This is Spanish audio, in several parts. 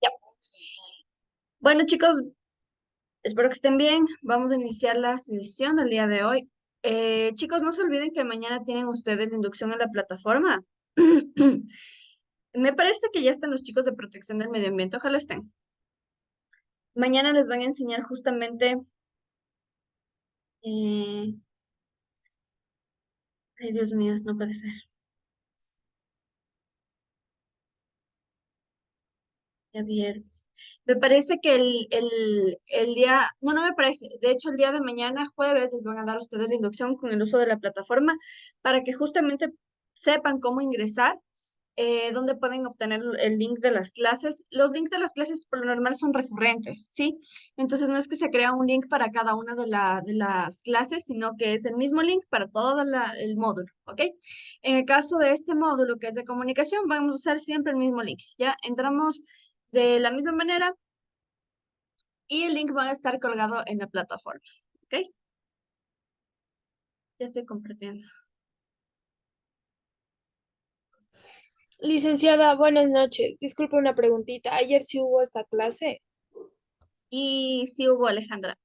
Ya. Bueno, chicos, espero que estén bien. Vamos a iniciar la sesión del día de hoy. Chicos, no se olviden que mañana tienen ustedes la inducción en la plataforma. Me parece que ya están los chicos de protección del medio ambiente. Ojalá estén. Mañana les van a enseñar justamente... eh, Ay, Dios mío, no puede ser. Ya viernes. Me parece que el día, no me parece, de hecho el día de mañana, jueves, les van a dar a ustedes la inducción con el uso de la plataforma para que justamente sepan cómo ingresar, dónde pueden obtener el link de las clases. Los links de las clases por lo normal son recurrentes, ¿sí? Entonces no es que se crea un link para cada una de las clases, sino que es el mismo link para todo el módulo, ¿ok? En el caso de este módulo que es de comunicación, vamos a usar siempre el mismo link, ¿ya? Entramos de la misma manera y el link va a estar colgado en la plataforma, ¿ok? Ya estoy compartiendo. Licenciada, buenas noches. Disculpe una preguntita. Ayer sí hubo esta clase. Y sí hubo, Alejandra,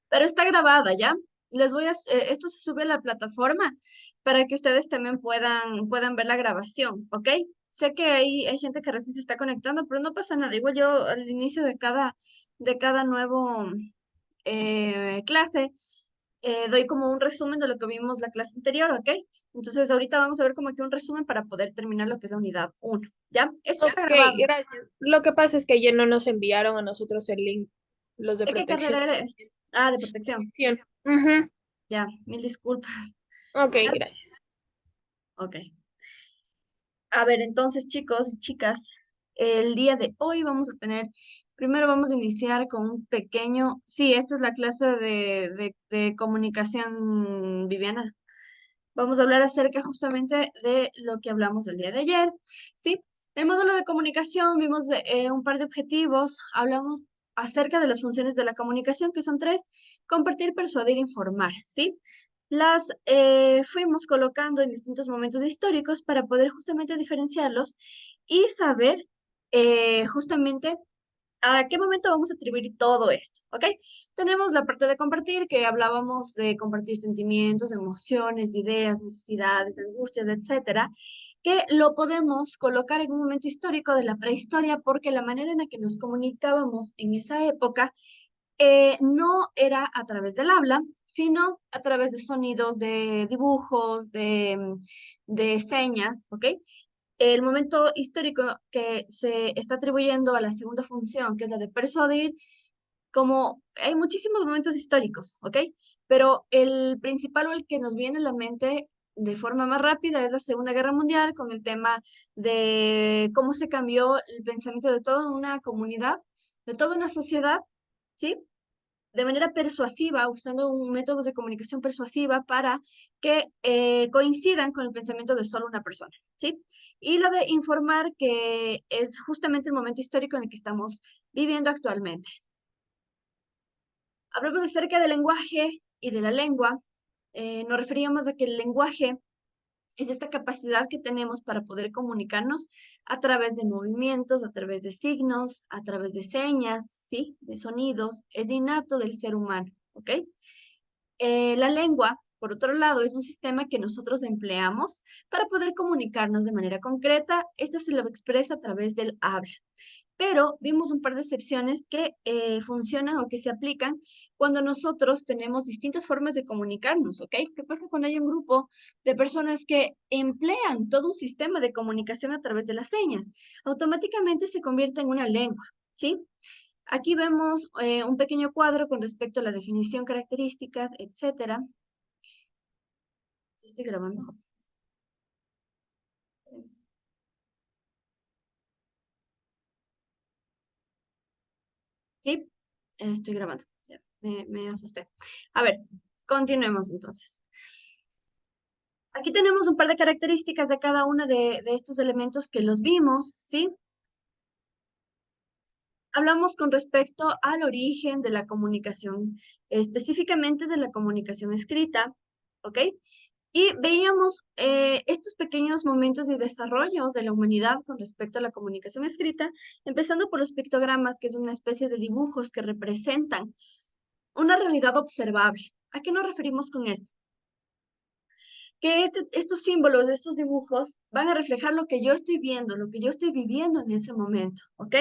pero está grabada, ¿ya? Esto se sube a la plataforma para que ustedes también puedan ver la grabación, ¿ok? Sé que hay gente que recién se está conectando, pero no pasa nada. Igual yo al inicio de cada nuevo clase, doy como un resumen de lo que vimos la clase anterior, ¿ok? Entonces ahorita vamos a ver como que un resumen para poder terminar lo que es la unidad uno, ¿ya? Esto está Ok, grabado. gracias. Lo que pasa es que ayer no nos enviaron a nosotros el link, los de ¿De qué protección. carrera eres? Ah, de protección. Protección. Ujú. Ya, mil disculpas. Ok, Ya, gracias. ok. A ver, entonces, chicos y chicas, el día de hoy primero vamos a iniciar con un pequeño, sí, esta es la clase de comunicación, Viviana. Vamos a hablar acerca justamente de lo que hablamos el día de ayer, ¿sí? El módulo de comunicación vimos un par de objetivos, hablamos acerca de las funciones de la comunicación, que son tres: compartir, persuadir, informar, ¿sí? Las fuimos colocando en distintos momentos históricos para poder justamente diferenciarlos y saber justamente ¿a qué momento vamos a atribuir todo esto? ¿Ok? Tenemos la parte de compartir, que hablábamos de compartir sentimientos, emociones, ideas, necesidades, angustias, etcétera, que lo podemos colocar en un momento histórico de la prehistoria, porque la manera en la que nos comunicábamos en esa época no era a través del habla, sino a través de sonidos, de dibujos, de señas, ¿ok? El momento histórico que se está atribuyendo a la segunda función, que es la de persuadir, como hay muchísimos momentos históricos, ¿ok? Pero el principal o el que nos viene a la mente de forma más rápida es la Segunda Guerra Mundial, con el tema de cómo se cambió el pensamiento de toda una comunidad, de toda una sociedad, ¿sí? De manera persuasiva, usando un método de comunicación persuasiva para que coincidan con el pensamiento de solo una persona, ¿sí? Y la de informar, que es justamente el momento histórico en el que estamos viviendo actualmente. Hablamos acerca del lenguaje y de la lengua. Nos referíamos a que el lenguaje es esta capacidad que tenemos para poder comunicarnos a través de movimientos, a través de signos, a través de señas, ¿sí? De sonidos. Es innato del ser humano, ¿ok? La lengua, por otro lado, es un sistema que nosotros empleamos para poder comunicarnos de manera concreta. Esta se lo expresa a través del habla. Pero vimos un par de excepciones que funcionan o que se aplican cuando nosotros tenemos distintas formas de comunicarnos, ¿ok? ¿Qué pasa cuando hay un grupo de personas que emplean todo un sistema de comunicación a través de las señas? Automáticamente se convierte en una lengua, ¿sí? Aquí vemos un pequeño cuadro con respecto a la definición, características, etcétera. Sí, estoy grabando. Sí, estoy grabando. Ya, me asusté. A ver, continuemos entonces. Aquí tenemos un par de características de cada uno de estos elementos que los vimos, ¿sí? Hablamos con respecto al origen de la comunicación, específicamente de la comunicación escrita, ¿ok? Y veíamos estos pequeños momentos de desarrollo de la humanidad con respecto a la comunicación escrita, empezando por los pictogramas, que es una especie de dibujos que representan una realidad observable. ¿A qué nos referimos con esto? Que estos símbolos, estos dibujos, van a reflejar lo que yo estoy viendo, lo que yo estoy viviendo en ese momento, ¿ok?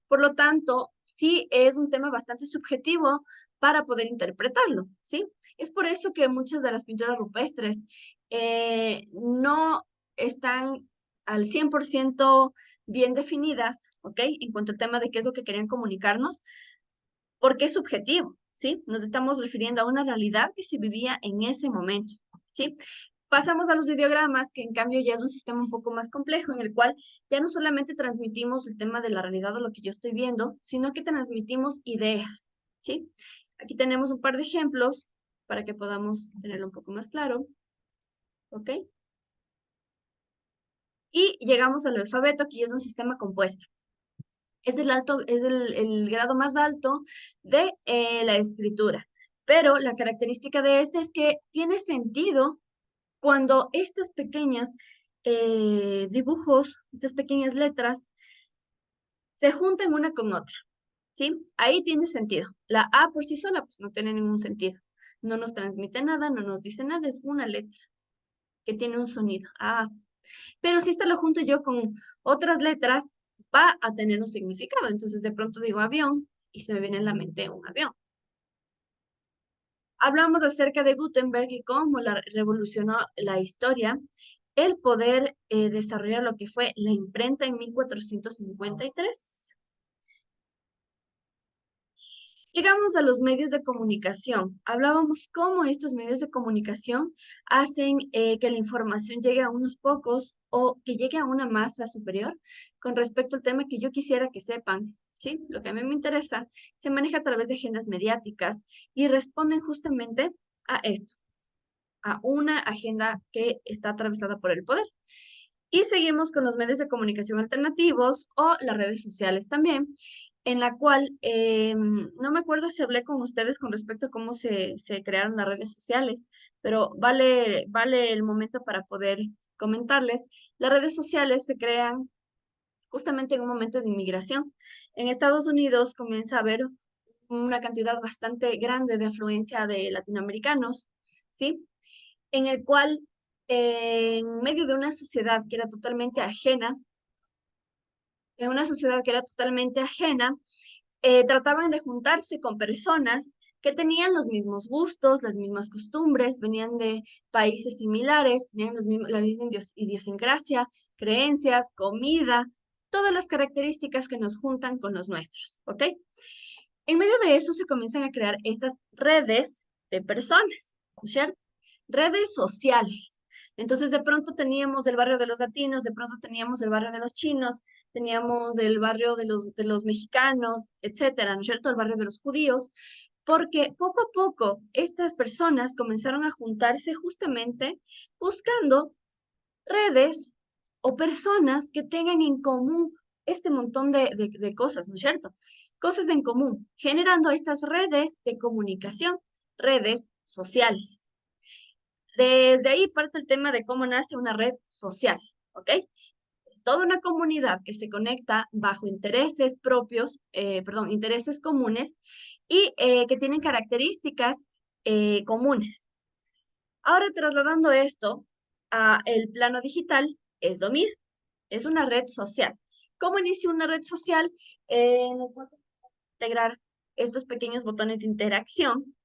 Por lo tanto, sí es un tema bastante subjetivo para poder interpretarlo, ¿sí? Es por eso que muchas de las pinturas rupestres no están al 100% bien definidas, ¿ok? En cuanto al tema de qué es lo que querían comunicarnos, porque es subjetivo, ¿sí? Nos estamos refiriendo a una realidad que se vivía en ese momento, ¿sí? Pasamos a los ideogramas, que en cambio ya es un sistema un poco más complejo, en el cual ya no solamente transmitimos el tema de la realidad o lo que yo estoy viendo, sino que transmitimos ideas, ¿sí? Aquí tenemos un par de ejemplos para que podamos tenerlo un poco más claro, ¿ok? Y llegamos al alfabeto, que ya es un sistema compuesto. Es el grado más alto de la escritura. Pero la característica de este es que tiene sentido cuando estas pequeñas dibujos, estas pequeñas letras, se juntan una con otra, ¿sí? Ahí tiene sentido. La A por sí sola, pues no tiene ningún sentido. No nos transmite nada, no nos dice nada, es una letra que tiene un sonido. A. Pero si esto lo junto yo con otras letras, va a tener un significado. Entonces de pronto digo avión y se me viene en la mente un avión. Hablamos acerca de Gutenberg y cómo revolucionó la historia, el poder desarrollar lo que fue la imprenta en 1453. Llegamos a los medios de comunicación. Hablábamos cómo estos medios de comunicación hacen que la información llegue a unos pocos o que llegue a una masa superior con respecto al tema que yo quisiera que sepan. ¿Sí? Lo que a mí me interesa se maneja a través de agendas mediáticas y responden justamente a esto, a una agenda que está atravesada por el poder. Y seguimos con los medios de comunicación alternativos o las redes sociales también, en la cual no me acuerdo si hablé con ustedes con respecto a cómo se crearon las redes sociales, pero vale el momento para poder comentarles. Las redes sociales se crean justamente en un momento de inmigración. En Estados Unidos comienza a haber una cantidad bastante grande de afluencia de latinoamericanos, ¿sí? En el cual, en medio de una sociedad que era totalmente ajena, en una sociedad que era totalmente ajena, trataban de juntarse con personas que tenían los mismos gustos, las mismas costumbres, venían de países similares, tenían la misma idiosincrasia, creencias, comida, todas las características que nos juntan con los nuestros, ¿ok? En medio de eso se comienzan a crear estas redes de personas, ¿no es cierto? Redes sociales. Entonces, de pronto teníamos el barrio de los latinos, de pronto teníamos el barrio de los chinos, teníamos el barrio de los mexicanos, etcétera, ¿no es cierto? El barrio de los judíos, porque poco a poco estas personas comenzaron a juntarse justamente buscando redes o personas que tengan en común este montón de cosas, ¿no es cierto? Cosas en común, generando estas redes de comunicación, redes sociales. Desde ahí parte el tema de cómo nace una red social, ¿ok? Es toda una comunidad que se conecta bajo intereses propios, perdón, intereses comunes y que tienen características comunes. Ahora trasladando esto a el plano digital, es lo mismo, es una red social. ¿Cómo inicia una red social? En el cual integrar estos pequeños botones de interacción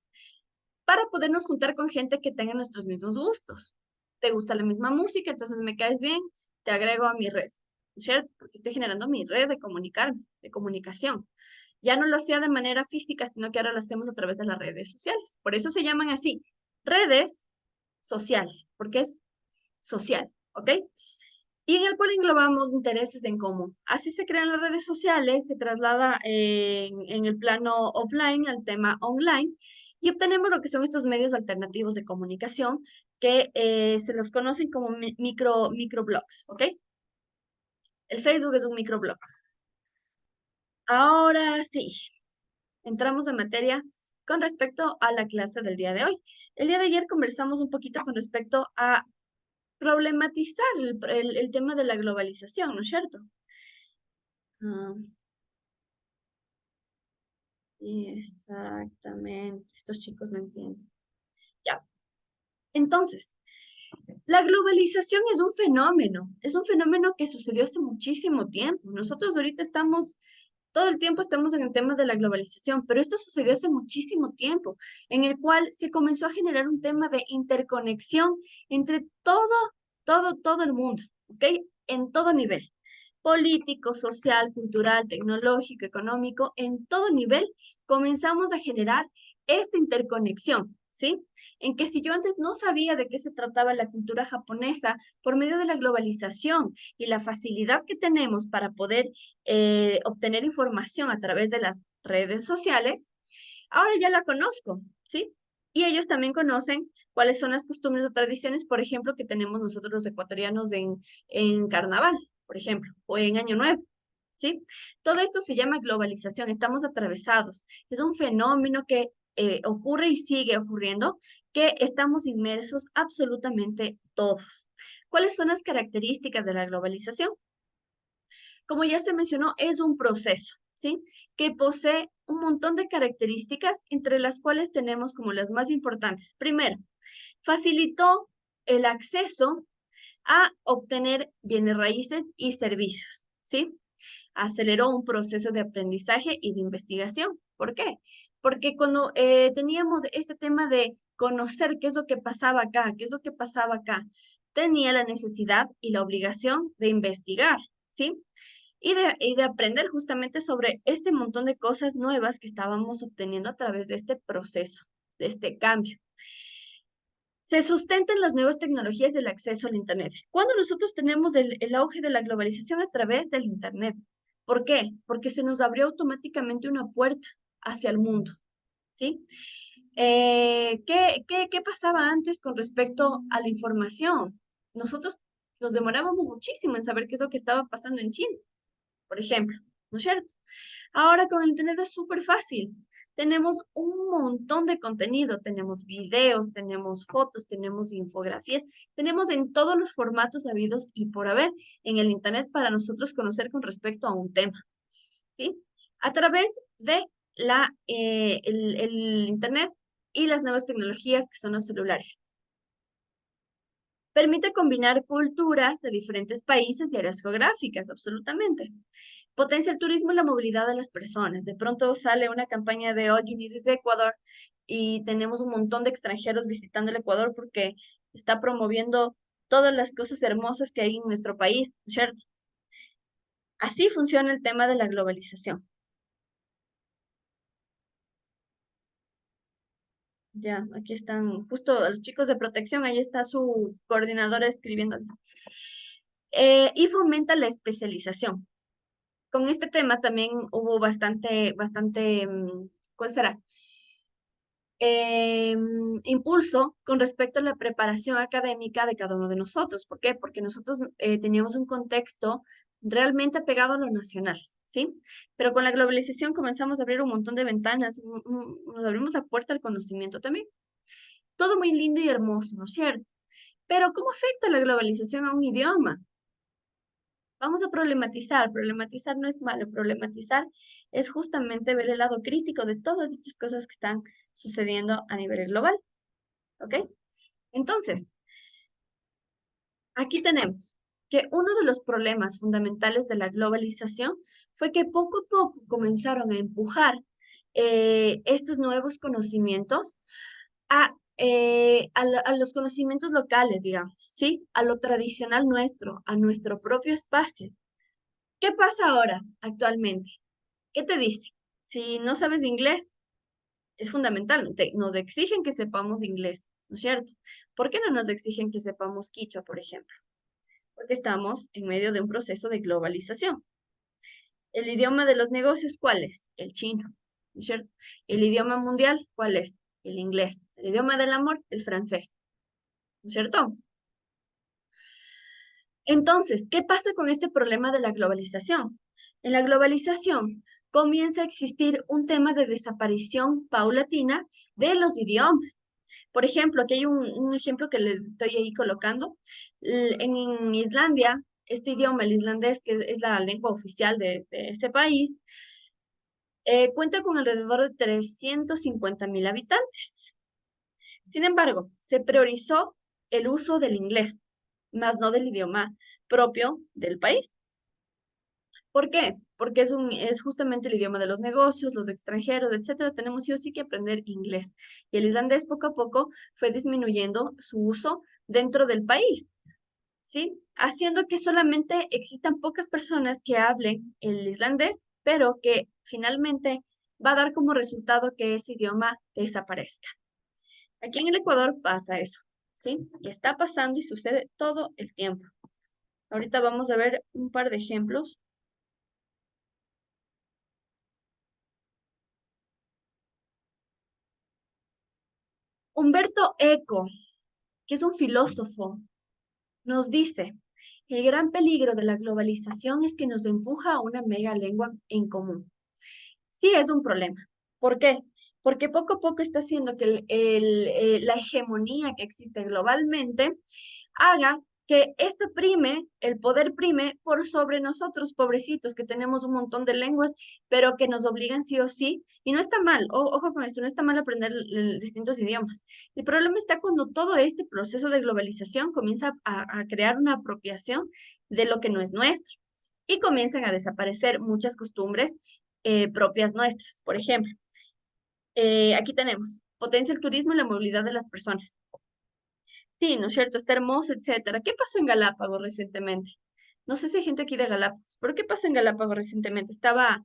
para podernos juntar con gente que tenga nuestros mismos gustos. ¿Te gusta la misma música? Entonces me caes bien, te agrego a mi red, ¿no es cierto? Porque estoy generando mi red de de comunicación. Ya no lo hacía de manera física, sino que ahora lo hacemos a través de las redes sociales. Por eso se llaman así, redes sociales, porque es social, ¿ok? Y en el cual englobamos intereses en común. Así se crean las redes sociales, se traslada en el plano offline al tema online y obtenemos lo que son estos medios alternativos de comunicación que se los conocen como microblogs, ¿ok? El Facebook es un microblog. Ahora sí, entramos en materia con respecto a la clase del día de hoy. El día de ayer conversamos un poquito con respecto a problematizar el tema de la globalización, ¿no es cierto? Ah, exactamente, estos chicos no entienden. Ya, entonces, la globalización es un fenómeno que sucedió hace muchísimo tiempo. Nosotros ahorita estamos, todo el tiempo estamos en el tema de la globalización, pero esto sucedió hace muchísimo tiempo, en el cual se comenzó a generar un tema de interconexión entre todo el mundo, ¿ok? En todo nivel, político, social, cultural, tecnológico, económico, en todo nivel comenzamos a generar esta interconexión. ¿Sí? En que si yo antes no sabía de qué se trataba la cultura japonesa, por medio de la globalización y la facilidad que tenemos para poder obtener información a través de las redes sociales, ahora ya la conozco, ¿sí? Y ellos también conocen cuáles son las costumbres o tradiciones, por ejemplo, que tenemos nosotros los ecuatorianos en carnaval, por ejemplo, o en Año Nuevo. ¿Sí? Todo esto se llama globalización, estamos atravesados. Es un fenómeno que ocurre y sigue ocurriendo, que estamos inmersos absolutamente todos. ¿Cuáles son las características de la globalización? Como ya se mencionó, es un proceso, ¿sí? Que posee un montón de características, entre las cuales tenemos como las más importantes. Primero, facilitó el acceso a obtener bienes raíces y servicios, ¿sí? Aceleró un proceso de aprendizaje y de investigación. ¿Por qué? Porque cuando teníamos este tema de conocer qué es lo que pasaba acá, qué es lo que pasaba acá, tenía la necesidad y la obligación de investigar, ¿sí? Y de aprender justamente sobre este montón de cosas nuevas que estábamos obteniendo a través de este proceso, de este cambio. Se sustentan las nuevas tecnologías del acceso al Internet. Cuando nosotros tenemos el auge de la globalización a través del Internet. ¿Por qué? Porque se nos abrió automáticamente una puerta hacia el mundo, ¿sí? ¿Qué pasaba antes con respecto a la información? Nosotros nos demorábamos muchísimo en saber qué es lo que estaba pasando en China, por ejemplo, ¿no es cierto? Ahora con el Internet es súper fácil. Tenemos un montón de contenido, tenemos videos, tenemos fotos, tenemos infografías, tenemos en todos los formatos habidos y por haber en el Internet para nosotros conocer con respecto a un tema, ¿sí? A través de el Internet y las nuevas tecnologías que son los celulares. Permite combinar culturas de diferentes países y áreas geográficas, absolutamente. Potencia el turismo y la movilidad de las personas. De pronto sale una campaña de All You Need is Ecuador y tenemos un montón de extranjeros visitando el Ecuador porque está promoviendo todas las cosas hermosas que hay en nuestro país, ¿no es cierto? Así funciona el tema de la globalización. Ya, aquí están justo los chicos de protección, ahí está su coordinadora escribiéndoles. Y fomenta la especialización. Con este tema también hubo bastante, ¿cuál será? Impulso con respecto a la preparación académica de cada uno de nosotros. ¿Por qué? Porque nosotros teníamos un contexto realmente apegado a lo nacional, ¿sí? Pero con la globalización comenzamos a abrir un montón de ventanas, nos abrimos la puerta al conocimiento también. Todo muy lindo y hermoso, ¿no es cierto? Pero ¿cómo afecta la globalización a un idioma? Vamos a problematizar. Problematizar no es malo. Problematizar es justamente ver el lado crítico de todas estas cosas que están sucediendo a nivel global. ¿Ok? Entonces, aquí tenemos que uno de los problemas fundamentales de la globalización fue que poco a poco comenzaron a empujar estos nuevos conocimientos a los conocimientos locales, digamos, ¿sí? A lo tradicional nuestro, a nuestro propio espacio. ¿Qué pasa ahora, actualmente? ¿Qué te dice? Si no sabes inglés, es fundamental, nos exigen que sepamos inglés, ¿no es cierto? ¿Por qué no nos exigen que sepamos quichua, por ejemplo? Porque estamos en medio de un proceso de globalización. ¿El idioma de los negocios cuál es? El chino, ¿no es cierto? ¿El idioma mundial cuál es? El inglés. ¿El idioma del amor? El francés, ¿no es cierto? Entonces, ¿qué pasa con este problema de la globalización? En la globalización comienza a existir un tema de desaparición paulatina de los idiomas. Por ejemplo, aquí hay un ejemplo que les estoy ahí colocando. En Islandia, este idioma, el islandés, que es la lengua oficial de ese país, cuenta con alrededor de 350.000 habitantes. Sin embargo, se priorizó el uso del inglés, más no del idioma propio del país. ¿Por qué? Porque es justamente el idioma de los negocios, los extranjeros, etcétera. Tenemos sí o sí que aprender inglés. Y el islandés poco a poco fue disminuyendo su uso dentro del país, ¿sí? Haciendo que solamente existan pocas personas que hablen el islandés, pero que finalmente va a dar como resultado que ese idioma desaparezca. Aquí en el Ecuador pasa eso, ¿sí? Y está pasando y sucede todo el tiempo. Ahorita vamos a ver un par de ejemplos. Humberto Eco, que es un filósofo, nos dice, el gran peligro de la globalización es que nos empuja a una mega lengua en común. Sí, es un problema. ¿Por qué? Porque poco a poco está haciendo que la hegemonía que existe globalmente haga que esto prime, el poder prime por sobre nosotros, pobrecitos, que tenemos un montón de lenguas, pero que nos obligan sí o sí. Y no está mal, ojo con esto, no está mal aprender distintos idiomas. El problema está cuando todo este proceso de globalización comienza a crear una apropiación de lo que no es nuestro y comienzan a desaparecer muchas costumbres propias nuestras. Por ejemplo, aquí tenemos, potencia el turismo y la movilidad de las personas. Sí, ¿no es cierto? Está hermoso, etcétera. ¿Qué pasó en Galápagos recientemente? No sé si hay gente aquí de Galápagos, pero ¿qué pasó en Galápagos recientemente? Estaba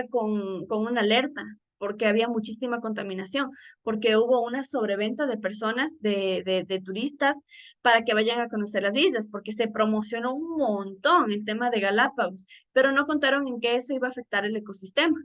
con una alerta porque había muchísima contaminación, porque hubo una sobreventa de personas, de turistas, para que vayan a conocer las islas, porque se promocionó un montón el tema de Galápagos, pero no contaron en que eso iba a afectar el ecosistema,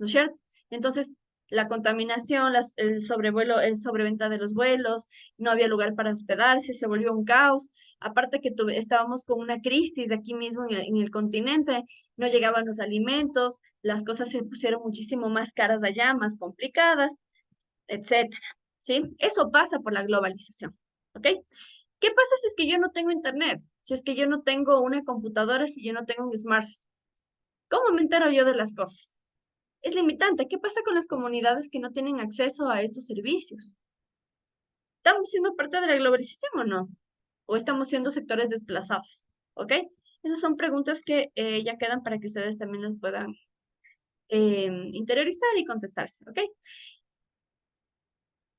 ¿no es cierto? Entonces, la contaminación, el sobrevuelo, el sobreventa de los vuelos, no había lugar para hospedarse, se volvió un caos. Aparte que estábamos con una crisis aquí mismo en el continente, no llegaban los alimentos, las cosas se pusieron muchísimo más caras allá, más complicadas, etcétera. ¿Sí? Eso pasa por la globalización. ¿Ok? ¿Qué pasa si es que yo no tengo internet? Si es que yo no tengo una computadora, si yo no tengo un smartphone. ¿Cómo me entero yo de las cosas? Es limitante. ¿Qué pasa con las comunidades que no tienen acceso a estos servicios? ¿Estamos siendo parte de la globalización o no? ¿O estamos siendo sectores desplazados? ¿Ok? Esas son preguntas que ya quedan para que ustedes también las puedan interiorizar y contestarse. ¿Ok?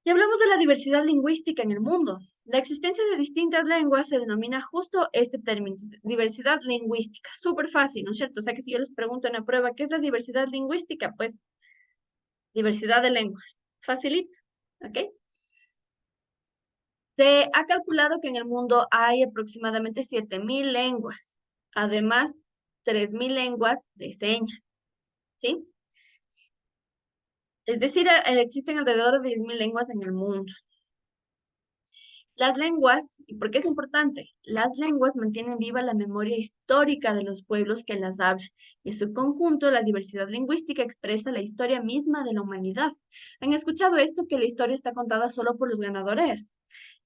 Y hablamos de la diversidad lingüística en el mundo. La existencia de distintas lenguas se denomina justo este término, diversidad lingüística. Súper fácil, ¿no es cierto? O sea que si yo les pregunto en la prueba, ¿qué es la diversidad lingüística? Pues diversidad de lenguas. Facilito. ¿Ok? Se ha calculado que en el mundo hay aproximadamente 7.000 lenguas, además 3.000 lenguas de señas, ¿sí? Es decir, existen alrededor de 10.000 lenguas en el mundo. Las lenguas, ¿y por qué es importante? Las lenguas mantienen viva la memoria histórica de los pueblos que las hablan, y en su conjunto la diversidad lingüística expresa la historia misma de la humanidad. ¿Han escuchado esto que la historia está contada solo por los ganadores?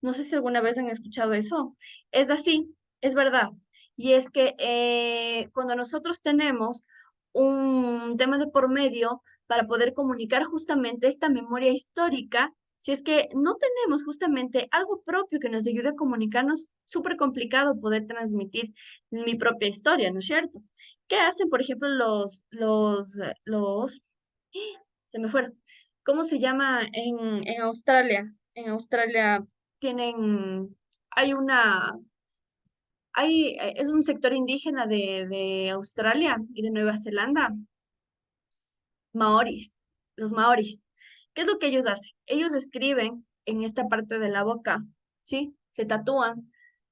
No sé si alguna vez han escuchado eso. Es así, es verdad. Y es que cuando nosotros tenemos un tema de por medio para poder comunicar justamente esta memoria histórica, si es que no tenemos justamente algo propio que nos ayude a comunicarnos, súper complicado poder transmitir mi propia historia, ¿no es cierto? ¿Qué hacen, por ejemplo, se me fueron. ¿Cómo se llama en Australia? En Australia tienen, hay una, es un sector indígena de Australia y de Nueva Zelanda, maoris, los maoris. ¿Qué es lo que ellos hacen? Ellos escriben en esta parte de la boca, ¿sí? Se tatúan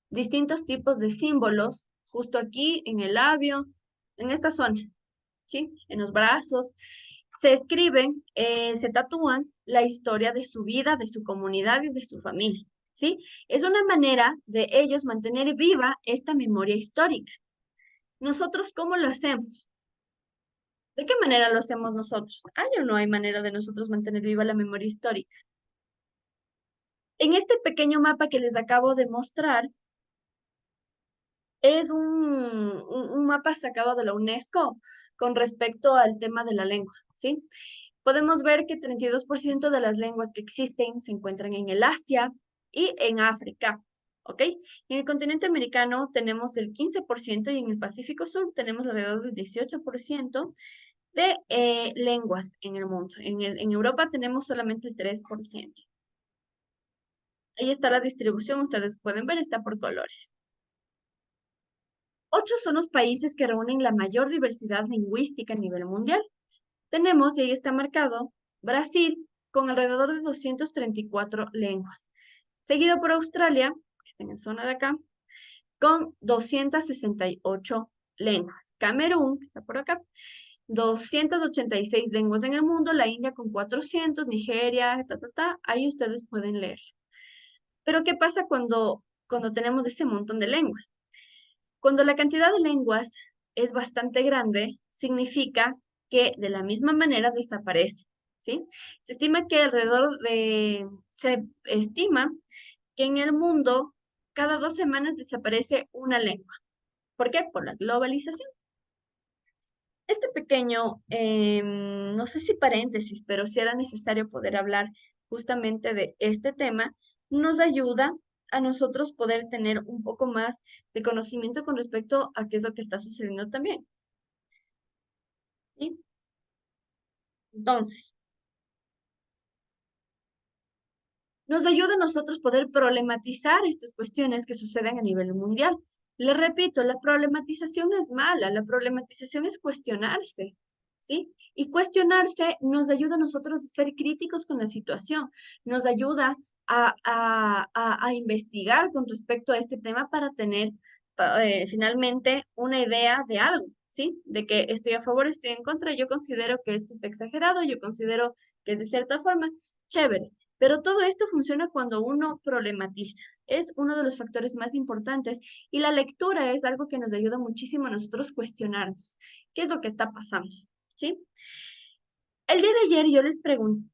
distintos tipos de símbolos, justo aquí, en el labio, en esta zona, ¿sí? En los brazos. Se escriben, se tatúan la historia de su vida, de su comunidad y de su familia, ¿sí? Es una manera de ellos mantener viva esta memoria histórica. ¿Nosotros cómo lo hacemos? ¿De qué manera lo hacemos nosotros? ¿Hay o no hay manera de nosotros mantener viva la memoria histórica? En este pequeño mapa que les acabo de mostrar, es un mapa sacado de la UNESCO con respecto al tema de la lengua, ¿sí? Podemos ver que 32% de las lenguas que existen se encuentran en el Asia y en África, ¿ok? En el continente americano tenemos el 15% y en el Pacífico Sur tenemos alrededor del 18% de lenguas en el mundo. En Europa tenemos solamente el 3%. Ahí está la distribución, ustedes pueden ver, está por colores. 8 son los países que reúnen la mayor diversidad lingüística a nivel mundial. Tenemos, y ahí está marcado, Brasil, con alrededor de 234 lenguas, seguido por Australia, que está en la zona de acá, con 268 lenguas. Camerún, que está por acá, 286 lenguas en el mundo, la India con 400, Nigeria, ahí ustedes pueden leer. Pero ¿qué pasa cuando tenemos ese montón de lenguas? Cuando la cantidad de lenguas es bastante grande, significa que de la misma manera desaparece, ¿sí? Se estima que en el mundo cada 2 semanas desaparece una lengua. ¿Por qué? Por la globalización. Este pequeño, no sé si paréntesis, pero si era necesario poder hablar justamente de este tema, nos ayuda a nosotros poder tener un poco más de conocimiento con respecto a qué es lo que está sucediendo también. ¿Sí? Entonces, nos ayuda a nosotros poder problematizar estas cuestiones que suceden a nivel mundial. Les repito, la problematización no es mala, la problematización es cuestionarse, ¿sí? Y cuestionarse nos ayuda a nosotros a ser críticos con la situación, nos ayuda a investigar con respecto a este tema para tener finalmente una idea de algo, ¿sí? De que estoy a favor, estoy en contra, yo considero que esto está exagerado, yo considero que es de cierta forma, chévere. Pero todo esto funciona cuando uno problematiza. Es uno de los factores más importantes y la lectura es algo que nos ayuda muchísimo a nosotros cuestionarnos qué es lo que está pasando, ¿sí? El día de ayer yo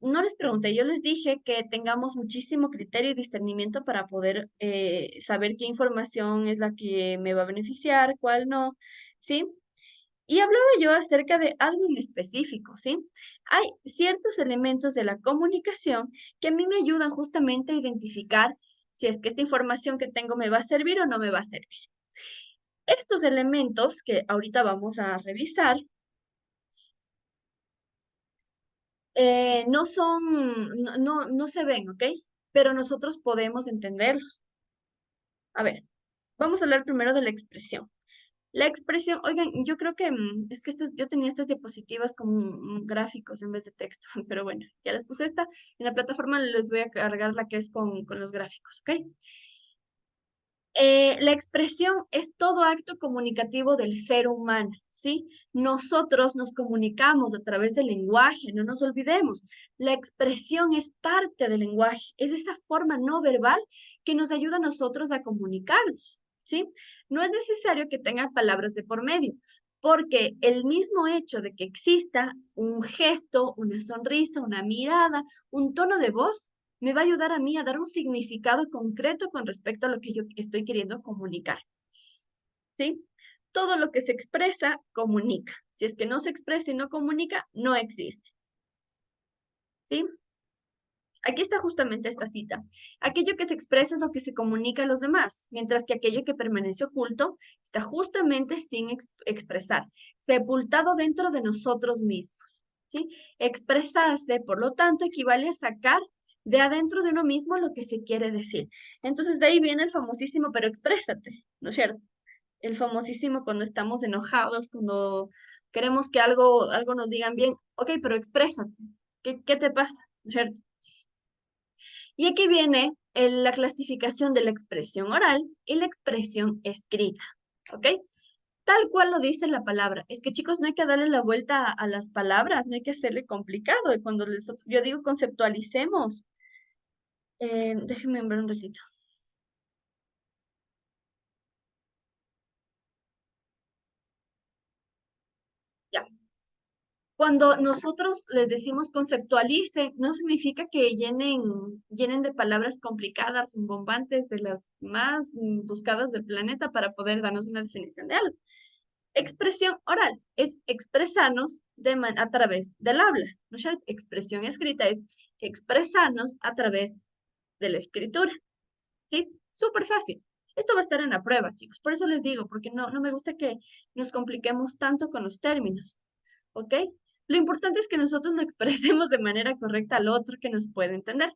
no les pregunté, yo les dije que tengamos muchísimo criterio y discernimiento para poder saber qué información es la que me va a beneficiar, cuál no, ¿sí? Y hablaba yo acerca de algo en específico, ¿sí? Hay ciertos elementos de la comunicación que a mí me ayudan justamente a identificar si es que esta información que tengo me va a servir o no me va a servir. Estos elementos que ahorita vamos a revisar no son, no se ven, ¿ok? Pero nosotros podemos entenderlos. A ver, vamos a hablar primero de la expresión. La expresión, oigan, yo creo que es que yo tenía estas diapositivas como gráficos en vez de texto, pero bueno, ya les puse esta. En la plataforma les voy a cargar la que es con los gráficos, ¿ok? La expresión es todo acto comunicativo del ser humano, ¿sí? Nosotros nos comunicamos a través del lenguaje, no nos olvidemos. La expresión es parte del lenguaje, es esa forma no verbal que nos ayuda a nosotros a comunicarnos, ¿sí? No es necesario que tengan palabras de por medio, porque el mismo hecho de que exista un gesto, una sonrisa, una mirada, un tono de voz, me va a ayudar a mí a dar un significado concreto con respecto a lo que yo estoy queriendo comunicar, ¿sí? Todo lo que se expresa, comunica. Si es que no se expresa y no comunica, no existe, ¿sí? Aquí está justamente esta cita. Aquello que se expresa es lo que se comunica a los demás, mientras que aquello que permanece oculto está justamente sin expresar, sepultado dentro de nosotros mismos, ¿sí? Expresarse, por lo tanto, equivale a sacar de adentro de uno mismo lo que se quiere decir. Entonces, de ahí viene el famosísimo, pero exprésate, ¿no es cierto? El famosísimo cuando estamos enojados, cuando queremos que algo nos digan bien, ok, pero exprésate. ¿Qué te pasa? ¿No es cierto? Y aquí viene la clasificación de la expresión oral y la expresión escrita, ¿ok? Tal cual lo dice la palabra. Es que chicos, no hay que darle la vuelta a las palabras, no hay que hacerle complicado. Y cuando yo digo conceptualicemos, déjenme ver un ratito. Ya. Cuando nosotros les decimos conceptualicen, no significa que llenen de palabras complicadas, rimbombantes, de las más buscadas del planeta para poder darnos una definición de algo. Expresión oral es expresarnos a través del habla, ¿no es cierto? Expresión escrita es expresarnos a través de la escritura, ¿sí? Súper fácil. Esto va a estar en la prueba, chicos. Por eso les digo, porque no me gusta que nos compliquemos tanto con los términos. ¿Ok? Lo importante es que nosotros lo expresemos de manera correcta al otro que nos pueda entender.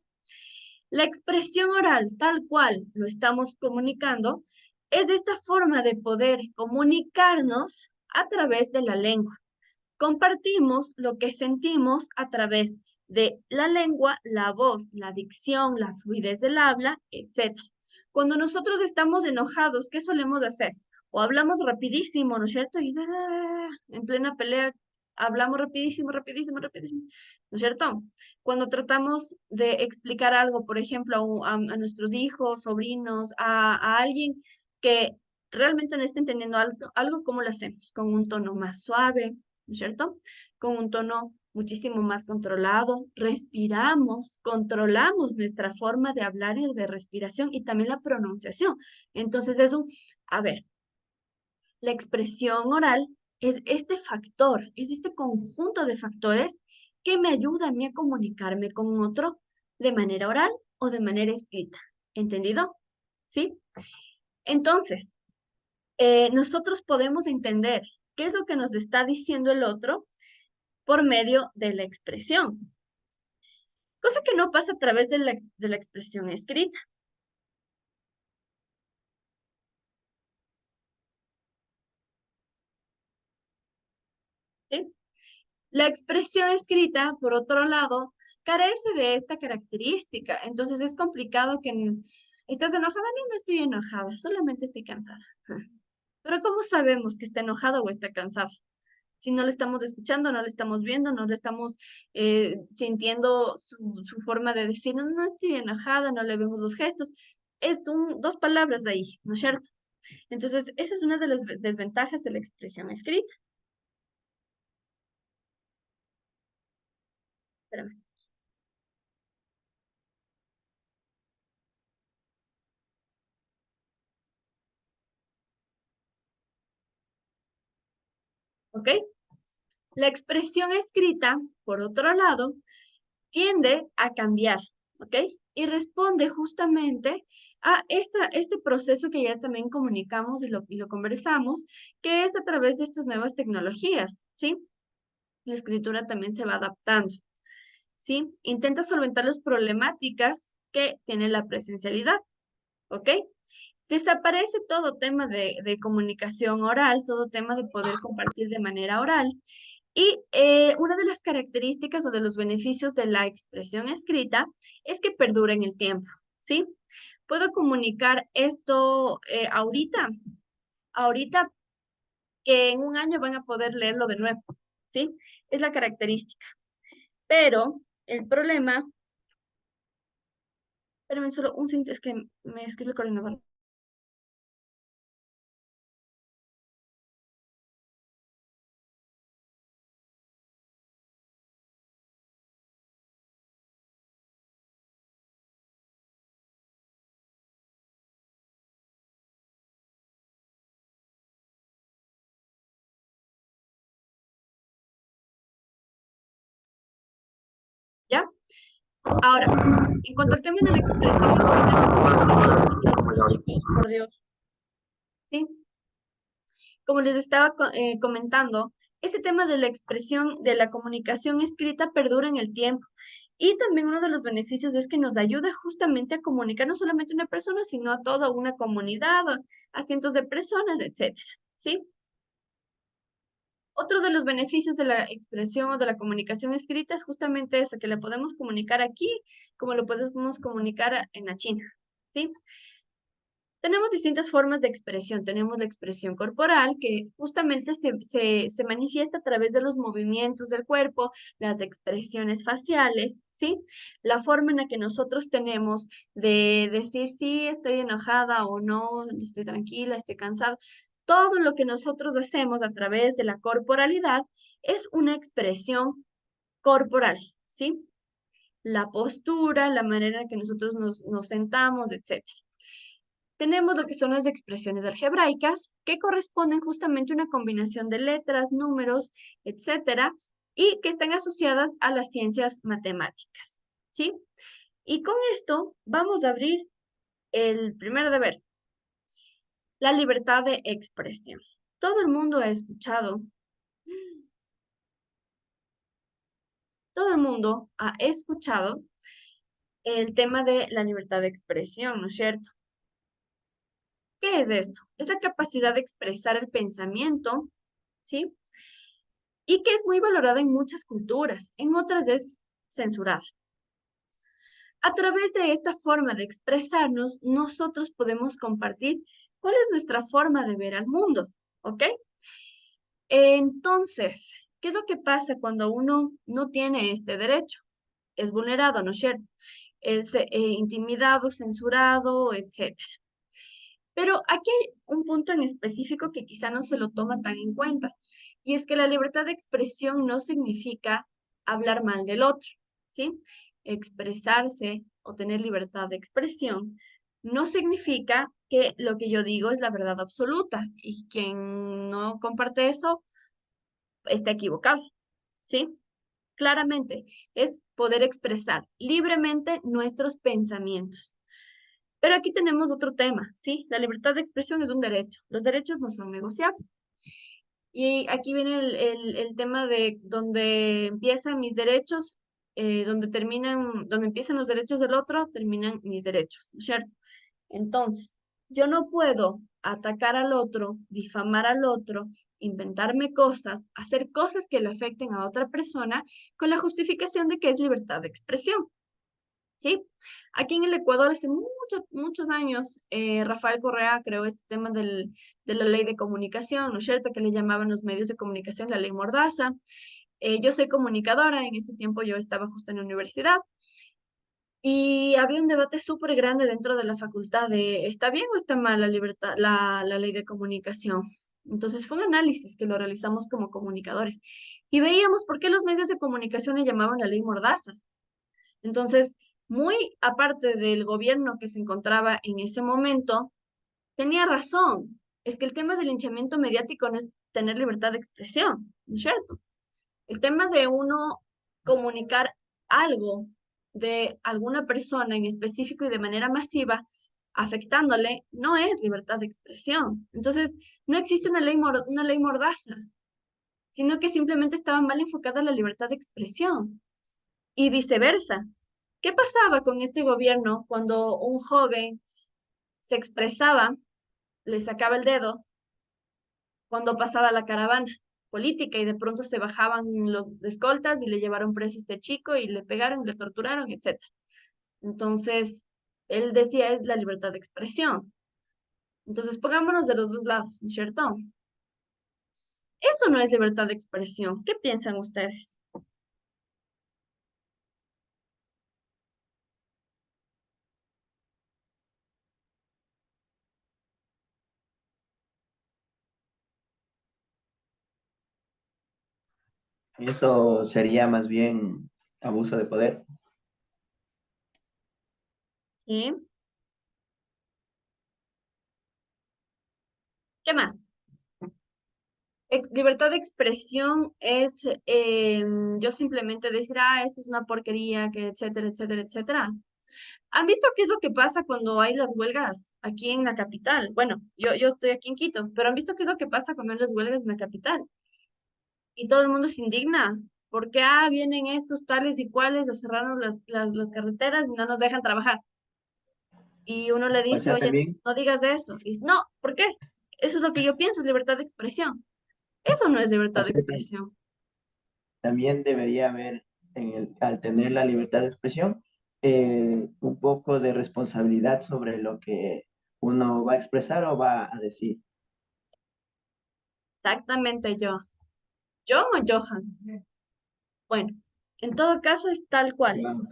La expresión oral, tal cual lo estamos comunicando, es esta forma de poder comunicarnos a través de la lengua. Compartimos lo que sentimos a través de la lengua, la voz, la dicción, la fluidez del habla, etc. Cuando nosotros estamos enojados, ¿qué solemos hacer? O hablamos rapidísimo, ¿no es cierto? Y en plena pelea hablamos rapidísimo, rapidísimo, rapidísimo, ¿no es cierto? Cuando tratamos de explicar algo, por ejemplo, a nuestros hijos, sobrinos, a alguien que realmente no está entendiendo algo, ¿cómo lo hacemos? Con un tono más suave, ¿no es cierto? Con un tono muchísimo más controlado, respiramos, controlamos nuestra forma de hablar y de respiración y también la pronunciación. Entonces a ver, la expresión oral es este factor, es este conjunto de factores que me ayuda a mí a comunicarme con otro de manera oral o de manera escrita. ¿Entendido? ¿Sí? Entonces, nosotros podemos entender qué es lo que nos está diciendo el otro por medio de la expresión, cosa que no pasa a través de la expresión escrita. ¿Sí? La expresión escrita, por otro lado, carece de esta característica, entonces es complicado ¿estás enojada? No, no estoy enojada, solamente estoy cansada. Pero ¿cómo sabemos que está enojada o está cansada? Si no le estamos escuchando, no le estamos viendo, no le estamos sintiendo su forma de decir, no, no estoy enojada, no le vemos los gestos. Dos palabras de ahí, ¿no es cierto? Entonces, esa es una de las desventajas de la expresión escrita. Espérame, ¿ok? La expresión escrita, por otro lado, tiende a cambiar, ¿ok? Y responde justamente a este proceso que ya también comunicamos y lo conversamos, que es a través de estas nuevas tecnologías, ¿sí? La escritura también se va adaptando, ¿sí? Intenta solventar las problemáticas que tiene la presencialidad, ¿ok? Desaparece todo tema de comunicación oral, todo tema de poder compartir de manera oral. Y una de las características o de los beneficios de la expresión escrita es que perdura en el tiempo, ¿sí? Puedo comunicar esto ahorita que en un año van a poder leerlo de nuevo, ¿sí? Es la característica. Pero el problema, espérenme solo un segundo, es que me escribe el coordinador. ¿Ya? Ahora, en cuanto al tema de la expresión escrita, chicos, por Dios, ¿sí? Como les estaba comentando, este tema de la expresión, de la comunicación escrita perdura en el tiempo. Y también uno de los beneficios es que nos ayuda justamente a comunicar no solamente a una persona, sino a toda una comunidad, a cientos de personas, etcétera, ¿sí? Otro de los beneficios de la expresión o de la comunicación escrita es justamente eso, que le podemos comunicar aquí como lo podemos comunicar en la China, ¿sí? Tenemos distintas formas de expresión. Tenemos la expresión corporal, que justamente se manifiesta a través de los movimientos del cuerpo, las expresiones faciales, ¿sí? La forma en la que nosotros tenemos de decir sí, estoy enojada o no, estoy tranquila, estoy cansada. todo lo que nosotros hacemos a través de la corporalidad es una expresión corporal, ¿sí? La postura, la manera en que nosotros nos sentamos, etcétera. Tenemos lo que son las expresiones algebraicas, que corresponden justamente a una combinación de letras, números, etcétera, y que están asociadas a las ciencias matemáticas, ¿sí? Y con esto vamos a abrir el primer deber, la libertad de expresión. Todo el mundo ha escuchado el tema de la libertad de expresión, ¿no es cierto? ¿Qué es esto? Es la capacidad de expresar el pensamiento, ¿sí? Y que es muy valorada en muchas culturas, en otras es censurada. A través de esta forma de expresarnos, nosotros podemos compartir cuál es nuestra forma de ver al mundo, ¿ok? Entonces, ¿qué es lo que pasa cuando uno no tiene este derecho? Es vulnerado, ¿no es cierto? Es intimidado, censurado, etcétera. Pero aquí hay un punto en específico que quizá no se lo toma tan en cuenta, y es que la libertad de expresión no significa hablar mal del otro, ¿sí? Expresarse o tener libertad de expresión no significa que lo que yo digo es la verdad absoluta y quien no comparte eso está equivocado, ¿sí? Claramente es poder expresar libremente nuestros pensamientos. Pero aquí tenemos otro tema, ¿sí? La libertad de expresión es un derecho. Los derechos no son negociables. Y aquí viene el tema de donde empiezan mis derechos, donde empiezan los derechos del otro, terminan mis derechos, ¿no es cierto? Entonces, yo no puedo atacar al otro, difamar al otro, inventarme cosas, hacer cosas que le afecten a otra persona con la justificación de que es libertad de expresión. ¿Sí? Aquí en el Ecuador hace muchos años, Rafael Correa creó este tema de la ley de comunicación, ¿no es cierto? Que le llamaban los medios de comunicación la ley Mordaza. Yo soy comunicadora, en ese tiempo yo estaba justo en la universidad y había un debate súper grande dentro de la facultad de ¿está bien o está mal la libertad, la ley de comunicación? Entonces fue un análisis que lo realizamos como comunicadores y veíamos por qué los medios de comunicación le llamaban la ley Mordaza. Entonces, muy aparte del gobierno que se encontraba en ese momento, tenía razón. Es que el tema del linchamiento mediático no es tener libertad de expresión, ¿no es cierto? El tema de uno comunicar algo de alguna persona en específico y de manera masiva, afectándole, no es libertad de expresión. Entonces, no existe una ley mordaza, sino que simplemente estaba mal enfocada la libertad de expresión y viceversa. ¿Qué pasaba con este gobierno cuando un joven se expresaba, le sacaba el dedo cuando pasaba la caravana política y de pronto se bajaban los escoltas y le llevaron preso a este chico y le pegaron, le torturaron, etcétera? Entonces, él decía es la libertad de expresión. Entonces, pongámonos de los dos lados, ¿no es cierto? Eso no es libertad de expresión. ¿Qué piensan ustedes? Eso sería más bien abuso de poder. ¿Sí? ¿Qué más? Libertad de expresión es yo simplemente decir, esto es una porquería, que etcétera, etcétera, etcétera. ¿Han visto qué es lo que pasa cuando hay las huelgas aquí en la capital? Bueno, yo estoy aquí en Quito, pero ¿han visto qué es lo que pasa cuando hay las huelgas en la capital? Y todo el mundo se indigna, porque vienen estos tales y cuales a cerrarnos las carreteras y no nos dejan trabajar. Y uno le O dice, sea, oye, también, no digas eso. Y dice, no, ¿por qué? Eso es lo que yo pienso, es libertad de expresión. Eso no es o libertad de sea, que expresión. también debería haber, al tener la libertad de expresión, un poco de responsabilidad sobre lo que uno va a expresar o va a decir. Exactamente yo. ¿Yo o Johan? Bueno, en todo caso es tal cual. Digamos.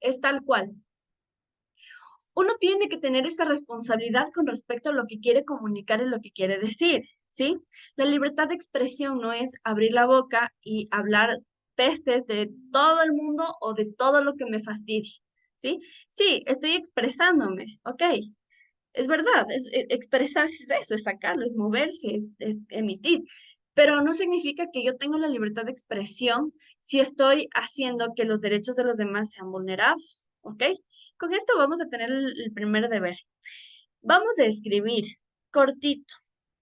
Es tal cual. uno tiene que tener esta responsabilidad con respecto a lo que quiere comunicar y lo que quiere decir, ¿sí? La libertad de expresión no es abrir la boca y hablar pestes de todo el mundo o de todo lo que me fastidie, ¿sí? Sí, estoy expresándome, ok. Es verdad, expresarse es eso, es sacarlo, es moverse, es emitir. Pero no significa que yo tengo la libertad de expresión si estoy haciendo que los derechos de los demás sean vulnerados, ¿ok? Con esto vamos a tener el primer deber. Vamos a escribir cortito,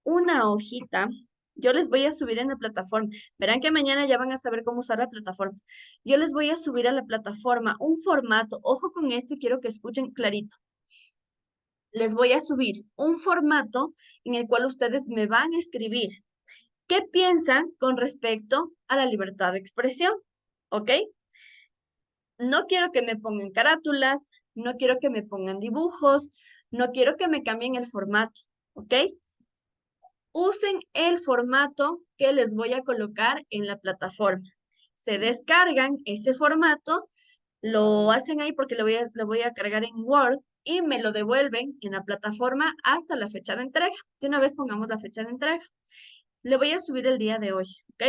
una hojita. Yo les voy a subir en la plataforma. Verán que mañana ya van a saber cómo usar la plataforma. Yo les voy a subir a la plataforma un formato. Ojo con esto y quiero que escuchen clarito. Les voy a subir un formato en el cual ustedes me van a escribir qué piensan con respecto a la libertad de expresión, ¿ok? No quiero que me pongan carátulas, no quiero que me pongan dibujos, no quiero que me cambien el formato, ¿ok? Usen el formato que les voy a colocar en la plataforma. Se descargan ese formato, lo hacen ahí porque lo voy a cargar en Word y me lo devuelven en la plataforma hasta la fecha de entrega. De una vez pongamos la fecha de entrega. Le voy a subir el día de hoy, ¿ok?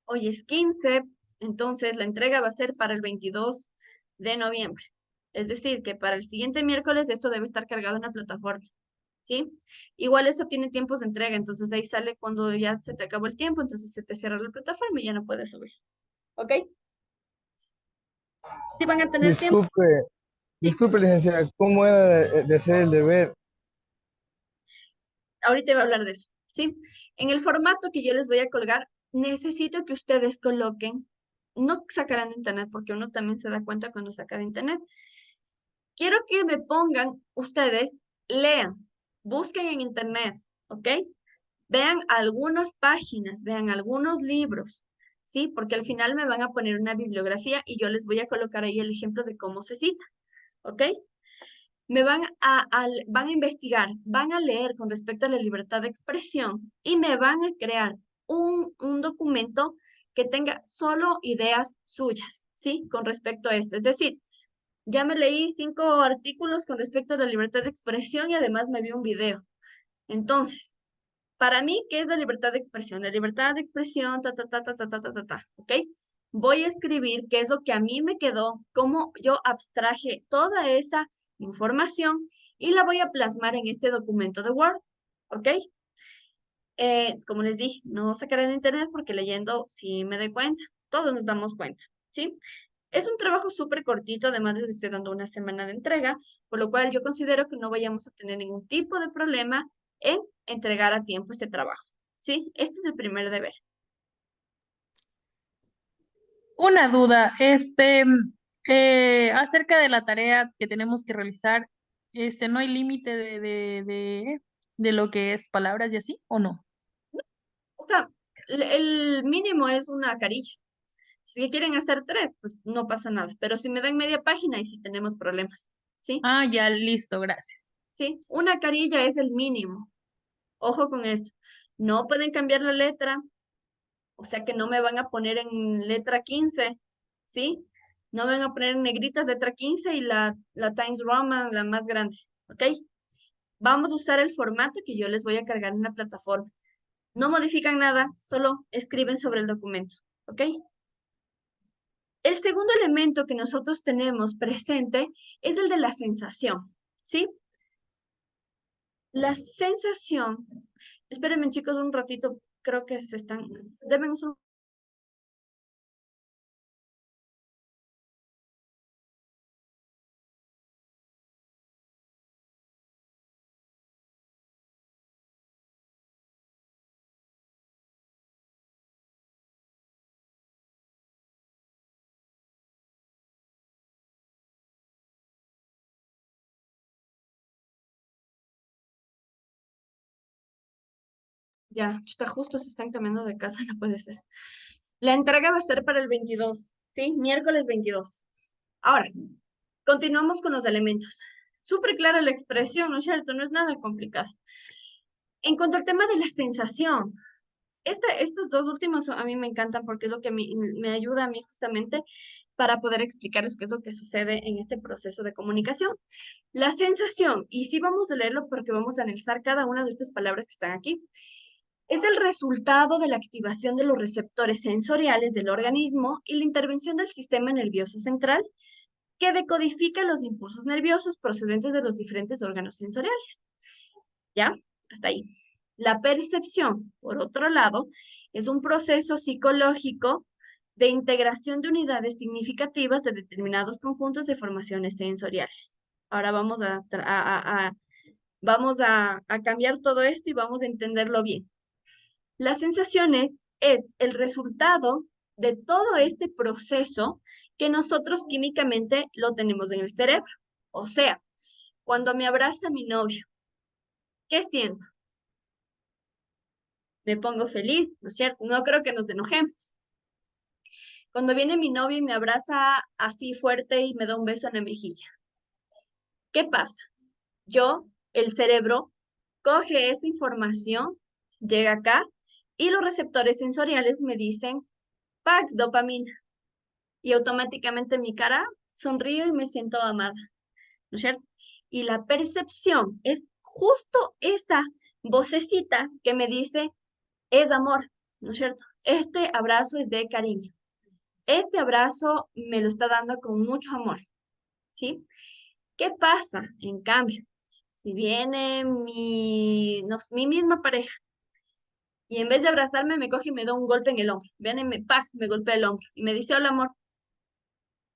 Hoy es 15, entonces la entrega va a ser para el 22 de noviembre. Es decir, que para el siguiente miércoles esto debe estar cargado en la plataforma, ¿sí? Igual eso tiene tiempos de entrega, entonces ahí sale cuando ya se te acabó el tiempo, entonces se te cierra la plataforma y ya no puedes subir, ¿ok? Si van a tener tiempo, Disculpe, sí. disculpe, licenciada, ¿cómo era de hacer el deber? Ahorita voy a hablar de eso, ¿sí? En el formato que yo les voy a colgar, necesito que ustedes coloquen, no sacarán de internet, porque uno también se da cuenta cuando saca de internet. Quiero que me pongan, ustedes, lean, busquen en internet, ¿ok? Vean algunas páginas, vean algunos libros, ¿sí? Porque al final me van a poner una bibliografía y yo les voy a colocar ahí el ejemplo de cómo se cita, ¿ok? Me van a investigar, van a leer con respecto a la libertad de expresión y me van a crear un documento que tenga solo ideas suyas, ¿sí? Con respecto a esto. Es decir, ya me leí 5 artículos con respecto a la libertad de expresión y además me vi un video. Entonces, para mí, ¿qué es la libertad de expresión? La libertad de expresión, ta, ta, ta, ta, ta, ta, ta, ta, ta, ¿ok? Voy a escribir qué es lo que a mí me quedó, cómo yo abstraje toda esa información y la voy a plasmar en este documento de Word, ¿ok? Como les dije, no sacaré en internet porque leyendo sí me doy cuenta, todos nos damos cuenta, ¿sí? Es un trabajo súper cortito, además les estoy dando una semana de entrega, por lo cual yo considero que no vayamos a tener ningún tipo de problema en entregar a tiempo este trabajo, ¿sí? Este es el primer deber. Una duda, acerca de la tarea que tenemos que realizar, ¿no hay límite de lo que es palabras y así, o no? O sea, el mínimo es una carilla. Si quieren hacer 3, pues no pasa nada, pero si me dan media página y sí tenemos problemas, ¿sí? Ah, ya, listo, gracias. Sí, una carilla es el mínimo. Ojo con esto. No pueden cambiar la letra, o sea que no me van a poner en letra 15, ¿sí? No me van a poner en negritas letra 15 y la Times Roman, la más grande, ¿ok? Vamos a usar el formato que yo les voy a cargar en la plataforma. No modifican nada, solo escriben sobre el documento, ¿ok? El segundo elemento que nosotros tenemos presente es el de la sensación, ¿sí? La sensación, espérenme chicos un ratito, creo que se están, deben un ya, chuta, justo se están cambiando de casa, no puede ser. La entrega va a ser para el 22, ¿sí? Miércoles 22. Ahora, continuamos con los elementos. Súper clara la expresión, ¿no es cierto? No es nada complicado. En cuanto al tema de la sensación, Estos dos últimos a mí me encantan porque es lo que me ayuda a mí justamente para poder explicarles qué es lo que sucede en este proceso de comunicación. La sensación, y sí vamos a leerlo porque vamos a analizar cada una de estas palabras que están aquí, es el resultado de la activación de los receptores sensoriales del organismo y la intervención del sistema nervioso central que decodifica los impulsos nerviosos procedentes de los diferentes órganos sensoriales. ¿Ya? Hasta ahí. La percepción, por otro lado, es un proceso psicológico de integración de unidades significativas de determinados conjuntos de formaciones sensoriales. Ahora vamos a cambiar todo esto y vamos a entenderlo bien. Las sensaciones es el resultado de todo este proceso que nosotros químicamente lo tenemos en el cerebro. O sea, cuando me abraza mi novio, ¿qué siento? Me pongo feliz, ¿no es cierto? No creo que nos enojemos. Cuando viene mi novio y me abraza así fuerte y me da un beso en la mejilla, ¿qué pasa? El cerebro, coge esa información, llega acá y los receptores sensoriales me dicen, Pax, dopamina. Y automáticamente mi cara sonrío y me siento amada, ¿no es cierto? Y la percepción es justo esa vocecita que me dice, es amor, ¿no es cierto? Este abrazo es de cariño. Este abrazo me lo está dando con mucho amor, ¿sí? ¿Qué pasa? En cambio, si viene mi misma pareja y en vez de abrazarme me coge y me da un golpe en el hombro, viene y me golpea el hombro y me dice, hola amor,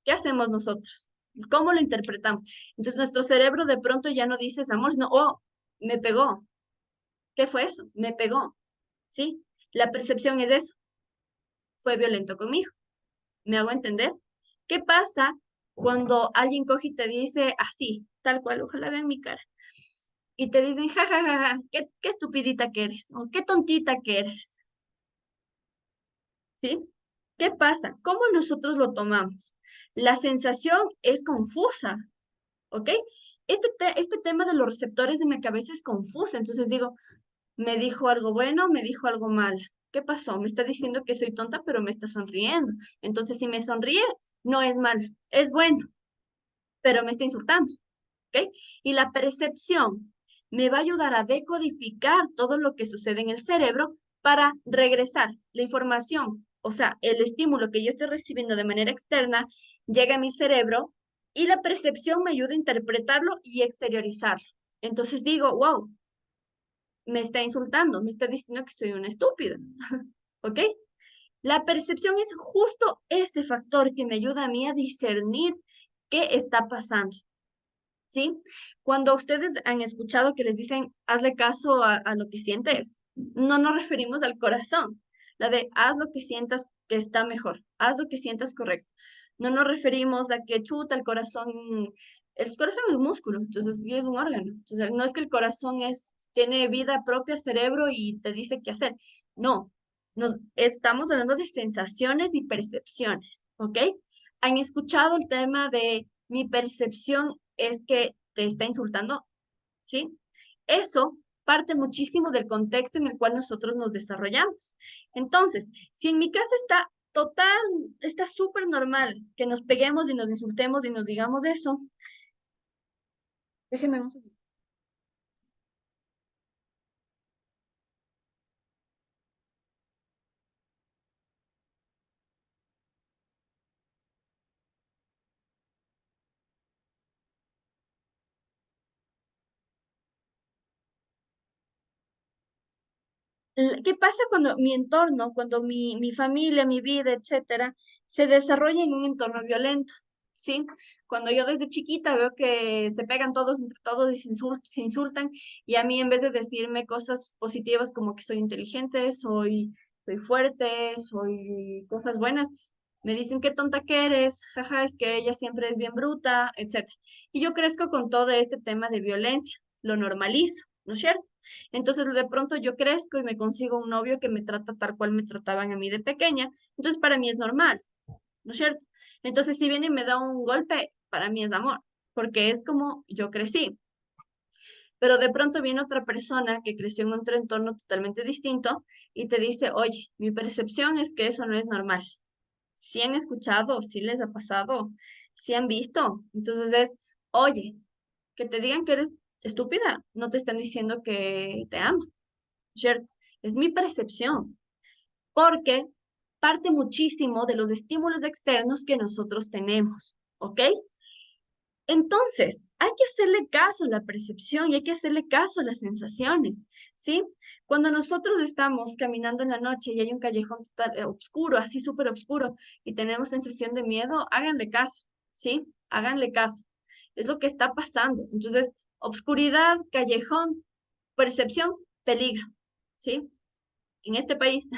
¿qué hacemos nosotros? ¿Cómo lo interpretamos? Entonces nuestro cerebro de pronto ya no dice amor, sino, oh, me pegó. ¿Qué fue eso? Me pegó, ¿sí? La percepción es eso. Fue violento conmigo. ¿Me hago entender? ¿Qué pasa cuando alguien coge y te dice así, tal cual, ojalá vean mi cara, y te dicen, ja, ja, ja, ja, qué estupidita que eres, o qué tontita que eres, ¿sí? ¿Qué pasa? ¿Cómo nosotros lo tomamos? La sensación es confusa, ¿ok? Este tema de los receptores en mi cabeza es confusa, entonces digo, me dijo algo bueno, me dijo algo mal. ¿Qué pasó? Me está diciendo que soy tonta, pero me está sonriendo. Entonces, si me sonríe, no es malo, es bueno, pero me está insultando, ¿ok? Y la percepción me va a ayudar a decodificar todo lo que sucede en el cerebro para regresar la información, o sea, el estímulo que yo estoy recibiendo de manera externa llega a mi cerebro y la percepción me ayuda a interpretarlo y exteriorizarlo. Entonces digo, wow, me está insultando, me está diciendo que soy una estúpida, ¿ok? La percepción es justo ese factor que me ayuda a mí a discernir qué está pasando, ¿sí? Cuando ustedes han escuchado que les dicen, hazle caso a lo que sientes, no nos referimos al corazón, la de haz lo que sientas que está mejor, haz lo que sientas correcto. No nos referimos a que chuta el corazón es un músculo, entonces y es un órgano. Entonces no es que el corazón tiene vida propia, cerebro y te dice qué hacer. No, estamos hablando de sensaciones y percepciones, ¿ok? ¿Han escuchado el tema de mi percepción es que te está insultando? ¿Sí? Eso parte muchísimo del contexto en el cual nosotros nos desarrollamos. Entonces, si en mi casa está súper normal que nos peguemos y nos insultemos y nos digamos eso, déjenme un segundo. ¿Qué pasa cuando mi entorno, cuando mi familia, mi vida, etcétera, se desarrolla en un entorno violento? ¿Sí? Cuando yo desde chiquita veo que se pegan todos entre todos y se insultan, y a mí en vez de decirme cosas positivas como que soy inteligente, soy fuerte, soy cosas buenas, me dicen qué tonta que eres, jaja, es que ella siempre es bien bruta, etcétera. Y yo crezco con todo este tema de violencia, lo normalizo, ¿no es cierto? Entonces de pronto yo crezco y me consigo un novio que me trata tal cual me trataban a mí de pequeña, entonces para mí es normal, ¿no es cierto? Entonces si viene y me da un golpe, para mí es amor, porque es como yo crecí. Pero de pronto viene otra persona que creció en otro entorno totalmente distinto y te dice, oye, mi percepción es que eso no es normal. Si han escuchado, si les ha pasado, si han visto. Entonces es, oye, que te digan que eres estúpida, no te están diciendo que te aman, ¿cierto? Es mi percepción, porque parte muchísimo de los estímulos externos que nosotros tenemos, ¿ok? Entonces, hay que hacerle caso a la percepción y hay que hacerle caso a las sensaciones, ¿sí? Cuando nosotros estamos caminando en la noche y hay un callejón total, oscuro, así súper oscuro, y tenemos sensación de miedo, háganle caso, ¿sí? Háganle caso. Es lo que está pasando. Entonces, obscuridad, callejón, percepción, peligro, ¿sí? En este país,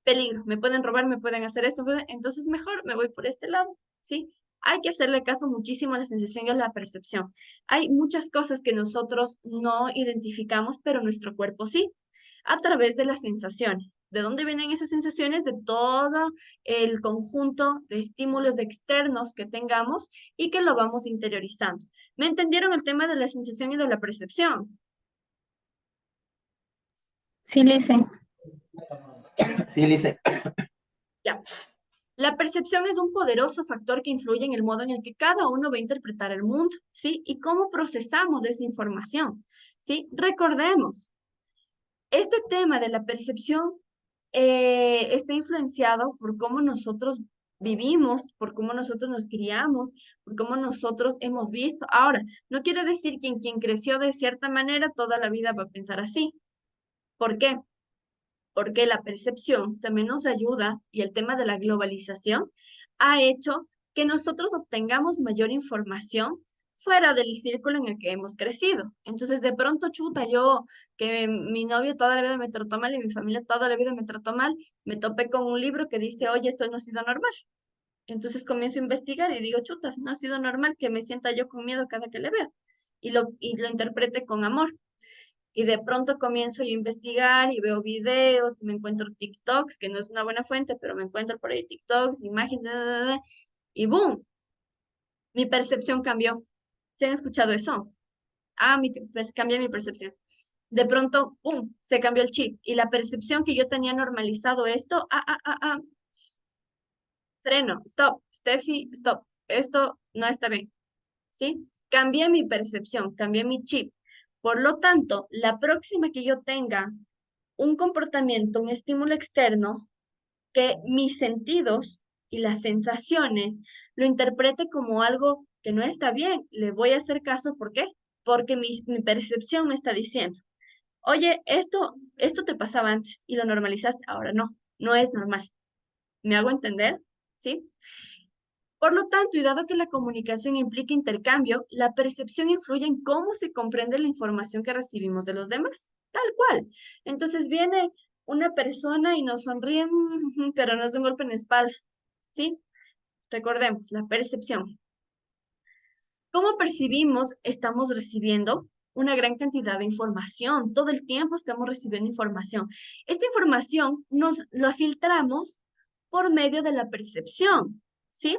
peligro. Me pueden robar, me pueden hacer esto, entonces mejor me voy por este lado, ¿sí? Hay que hacerle caso muchísimo a la sensación y a la percepción. Hay muchas cosas que nosotros no identificamos, pero nuestro cuerpo sí, a través de las sensaciones. ¿De dónde vienen esas sensaciones? De todo el conjunto de estímulos externos que tengamos y que lo vamos interiorizando. ¿Me entendieron el tema de la sensación y de la percepción? Sí, Lice. Sí, Lice. Ya. La percepción es un poderoso factor que influye en el modo en el que cada uno va a interpretar el mundo, ¿sí? Y cómo procesamos esa información, ¿sí? Recordemos, este tema de la percepción está influenciado por cómo nosotros vivimos, por cómo nosotros nos criamos, por cómo nosotros hemos visto. Ahora, no quiere decir que quien creció de cierta manera toda la vida va a pensar así. ¿Por qué? Porque la percepción también nos ayuda y el tema de la globalización ha hecho que nosotros obtengamos mayor información fuera del círculo en el que hemos crecido. Entonces, de pronto, chuta, yo que mi novio toda la vida me trató mal y mi familia toda la vida me trató mal, me topé con un libro que dice, oye, esto no ha sido normal. Entonces comienzo a investigar y digo, chuta, no ha sido normal que me sienta yo con miedo cada que le veo y lo interprete con amor. Y de pronto comienzo yo a investigar y veo videos, me encuentro TikToks, que no es una buena fuente, pero me encuentro por ahí TikToks, imágenes, y ¡boom! Mi percepción cambió. ¿Se han escuchado eso? Ah, cambié mi percepción. De pronto, ¡pum!, se cambió el chip. Y la percepción que yo tenía normalizado esto, freno, stop, Steffi, stop. Esto no está bien. ¿Sí? Cambié mi percepción, cambié mi chip. Por lo tanto, la próxima que yo tenga un comportamiento, un estímulo externo, que mis sentidos y las sensaciones lo interprete como algo que no está bien, le voy a hacer caso. ¿Por qué? Porque mi percepción me está diciendo, oye, esto te pasaba antes y lo normalizaste, ahora no, no es normal. ¿Me hago entender? ¿Sí? Por lo tanto, y dado que la comunicación implica intercambio, la percepción influye en cómo se comprende la información que recibimos de los demás, tal cual. Entonces viene una persona y nos sonríe, pero nos da un golpe en la espalda, ¿sí? Recordemos, la percepción. ¿Cómo percibimos? Estamos recibiendo una gran cantidad de información. Todo el tiempo estamos recibiendo información. Esta información nos la filtramos por medio de la percepción, ¿sí?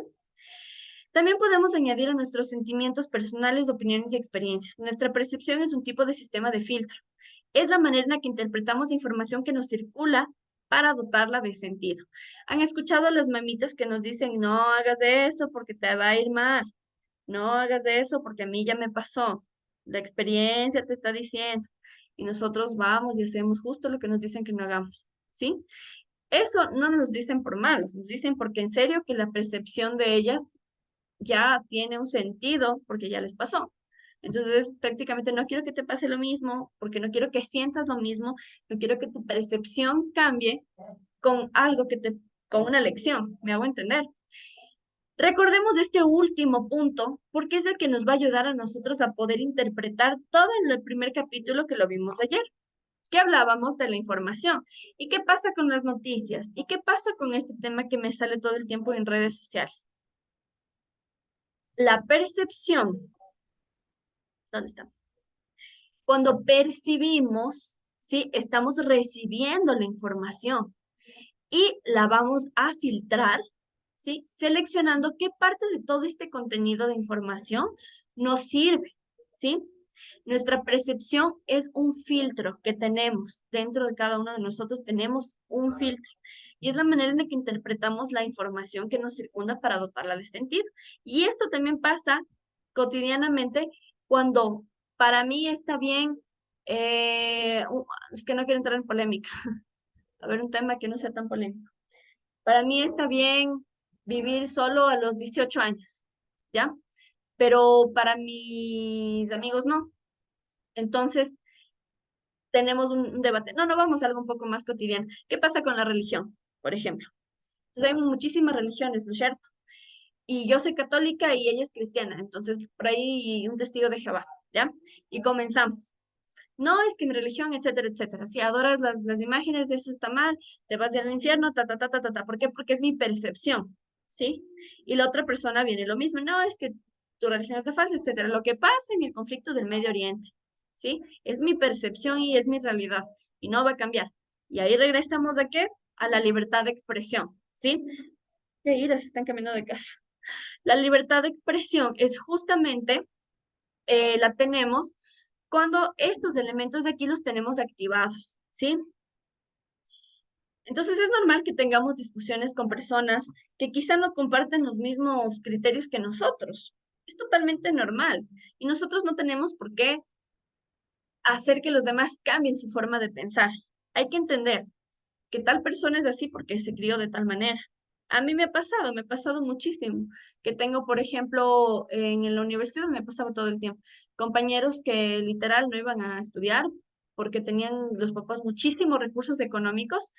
También podemos añadir a nuestros sentimientos personales, opiniones y experiencias. Nuestra percepción es un tipo de sistema de filtro. Es la manera en la que interpretamos la información que nos circula para dotarla de sentido. ¿Han escuchado a las mamitas que nos dicen, no hagas eso porque te va a ir mal? No hagas eso porque a mí ya me pasó. La experiencia te está diciendo. Y nosotros vamos y hacemos justo lo que nos dicen que no hagamos. ¿Sí? Eso no nos dicen por malos, nos dicen porque en serio que la percepción de ellas ya tiene un sentido porque ya les pasó. Entonces, prácticamente no quiero que te pase lo mismo, porque no quiero que sientas lo mismo, no quiero que tu percepción cambie con algo con una lección, ¿me hago entender? Recordemos este último punto, porque es el que nos va a ayudar a nosotros a poder interpretar todo en el primer capítulo que lo vimos ayer, que hablábamos de la información. ¿Y qué pasa con las noticias? ¿Y qué pasa con este tema que me sale todo el tiempo en redes sociales? La percepción, ¿dónde está? Cuando percibimos, ¿sí? Estamos recibiendo la información y la vamos a filtrar, ¿sí? Seleccionando qué parte de todo este contenido de información nos sirve, ¿sí? Nuestra percepción es un filtro que tenemos. Dentro de cada uno de nosotros tenemos un filtro. Y es la manera en la que interpretamos la información que nos circunda para dotarla de sentido. Y esto también pasa cotidianamente cuando para mí está bien, es que no quiero entrar en polémica. A ver, un tema que no sea tan polémico. Para mí está bien vivir solo a los 18 años, ¿ya? Pero para mis amigos no. Entonces, tenemos un debate. No, no vamos a algo un poco más cotidiano. ¿Qué pasa con la religión, por ejemplo? Entonces, hay muchísimas religiones, ¿no es cierto? Y yo soy católica y ella es cristiana. Entonces, por ahí un testigo de Jehová, ¿ya? Y comenzamos. No, es que mi religión, etcétera, etcétera. Si adoras las imágenes, eso está mal, te vas al infierno, ta, ta, ta, ta, ta, ta. ¿Por qué? Porque es mi percepción, ¿sí? Y la otra persona viene lo mismo. No, es que tu religión está falsa, etcétera. Lo que pasa en el conflicto del Medio Oriente, ¿sí? Es mi percepción y es mi realidad. Y no va a cambiar. Y ahí regresamos ¿a qué? A la libertad de expresión, ¿sí? Y ahí se están cambiando de casa. La libertad de expresión es justamente, la tenemos cuando estos elementos de aquí los tenemos activados, ¿sí? Entonces es normal que tengamos discusiones con personas que quizá no comparten los mismos criterios que nosotros. Es totalmente normal. Y nosotros no tenemos por qué hacer que los demás cambien su forma de pensar. Hay que entender que tal persona es así porque se crió de tal manera. A mí me ha pasado muchísimo, que tengo, por ejemplo, en la universidad me pasaba todo el tiempo, compañeros que literal no iban a estudiar porque tenían los papás muchísimos recursos económicos